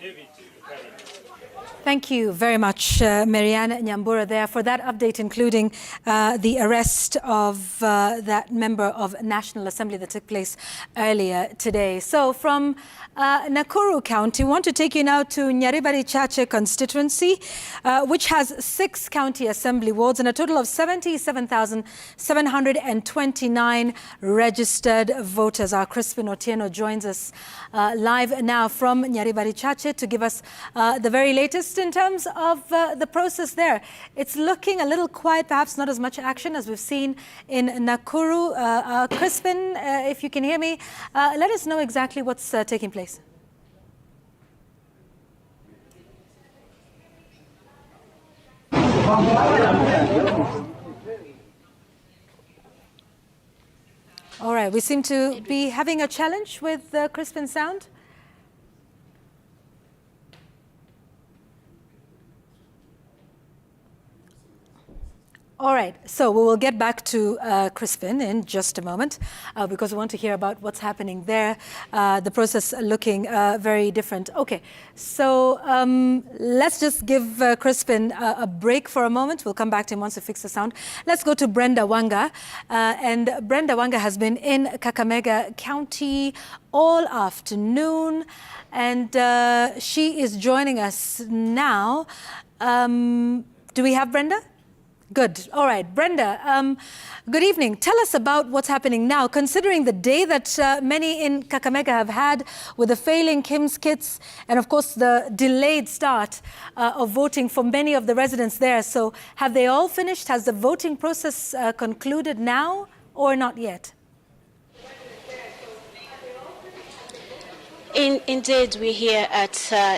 Thank you very much, Marianne Nyambura, there for that update, including the arrest of that member of National Assembly that took place earlier today. So from Nakuru County, we want to take you now to Nyeri County constituency, which has 6 county assembly wards and a total of 77,729 registered voters. Our Crispin Otieno joins us live now from Nyeri County to give us the very latest in terms of the process there. It's looking a little quiet, perhaps not as much action as we've seen in Nakuru. Crispin, if you can hear me, let us know exactly what's taking place. All right, we seem to be having a challenge with Crispin sound. All right, so we will get back to Crispin in just a moment because we want to hear about what's happening there. The process looking very different. Okay, so let's just give Crispin a break for a moment. We'll come back to him once we fix the sound. Let's go to Brenda Wanga. And Brenda Wanga has been in Kakamega County all afternoon. And she is joining us now. Do we have Brenda? Good. All right. Brenda, good evening. Tell us about what's happening now, considering the day that many in Kakamega have had with the failing KIMS kits and, of course, the delayed start of voting for many of the residents there. So have they all finished? Has the voting process concluded now or not yet? Indeed, we're here at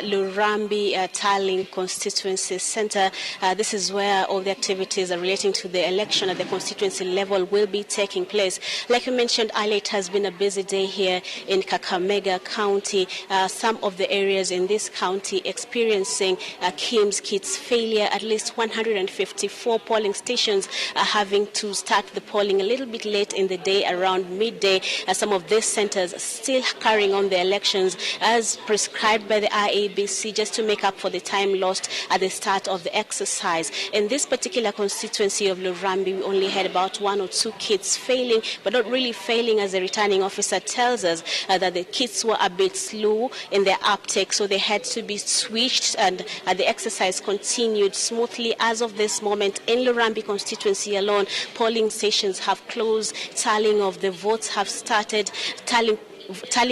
Lurambi Tallying Constituency Centre. This is where all the activities relating to the election at the constituency level will be taking place. Like you mentioned earlier, it has been a busy day here in Kakamega County. Some of the areas in this county experiencing KIMS kits failure. At least 154 polling stations are having to start the polling a little bit late in the day, around midday. Some of these centres still carrying on the elections as prescribed by the IEBC, just to make up for the time lost at the start of the exercise. In this particular constituency of Lurambi, we only had about 1 or 2 kits failing, but not really failing, as the returning officer tells us, that the kits were a bit slow in their uptake, so they had to be switched, and the exercise continued smoothly. As of this moment, in Lurambi constituency alone, polling stations have closed, tallying of the votes have started, tallying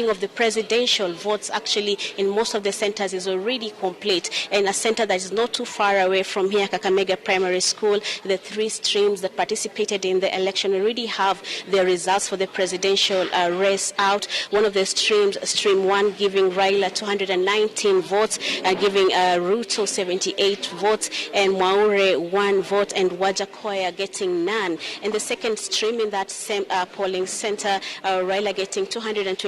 of the presidential votes actually in most of the centers is already complete. And a center that is not too far away from here, Kakamega Primary School, the 3 streams that participated in the election already have their results for the presidential race out. One of the streams, stream 1, giving Raila 219 votes, giving Ruto 78 votes, and Mwaure 1 vote, and Wajakoya getting none. In the second stream in that same polling center, Raila getting 226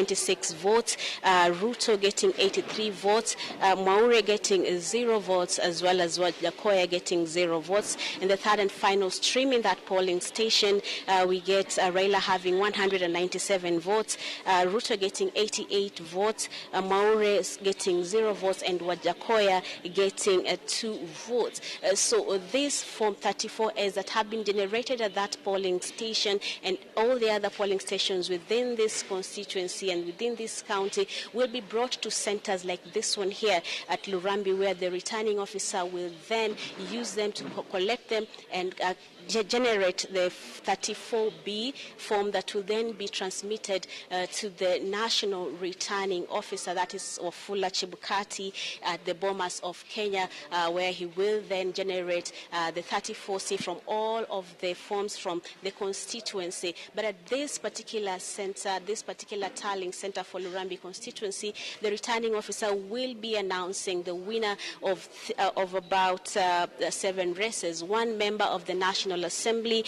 votes, Ruto getting 83 votes, Mwaure getting 0 votes, as well as Wajakoya getting 0 votes. In the third and final stream in that polling station, we get Raila having 197 votes, Ruto getting 88 votes, Mwaure getting 0 votes, and Wajakoya getting 2 votes. So these Form 34As that have been generated at that polling station and all the other polling stations within this constituency and within this county will be brought to centers like this one here at Lurambi, where the returning officer will then use them to collect them and generate the 34B form that will then be transmitted to the national returning officer, that is Wafula Chebukati at the Bomas of Kenya, where he will then generate the 34C from all of the forms from the constituency. But at this particular center, this particular tallying center for Lurambi constituency, the returning officer will be announcing the winner of about 7 races. 1 member of the National Assembly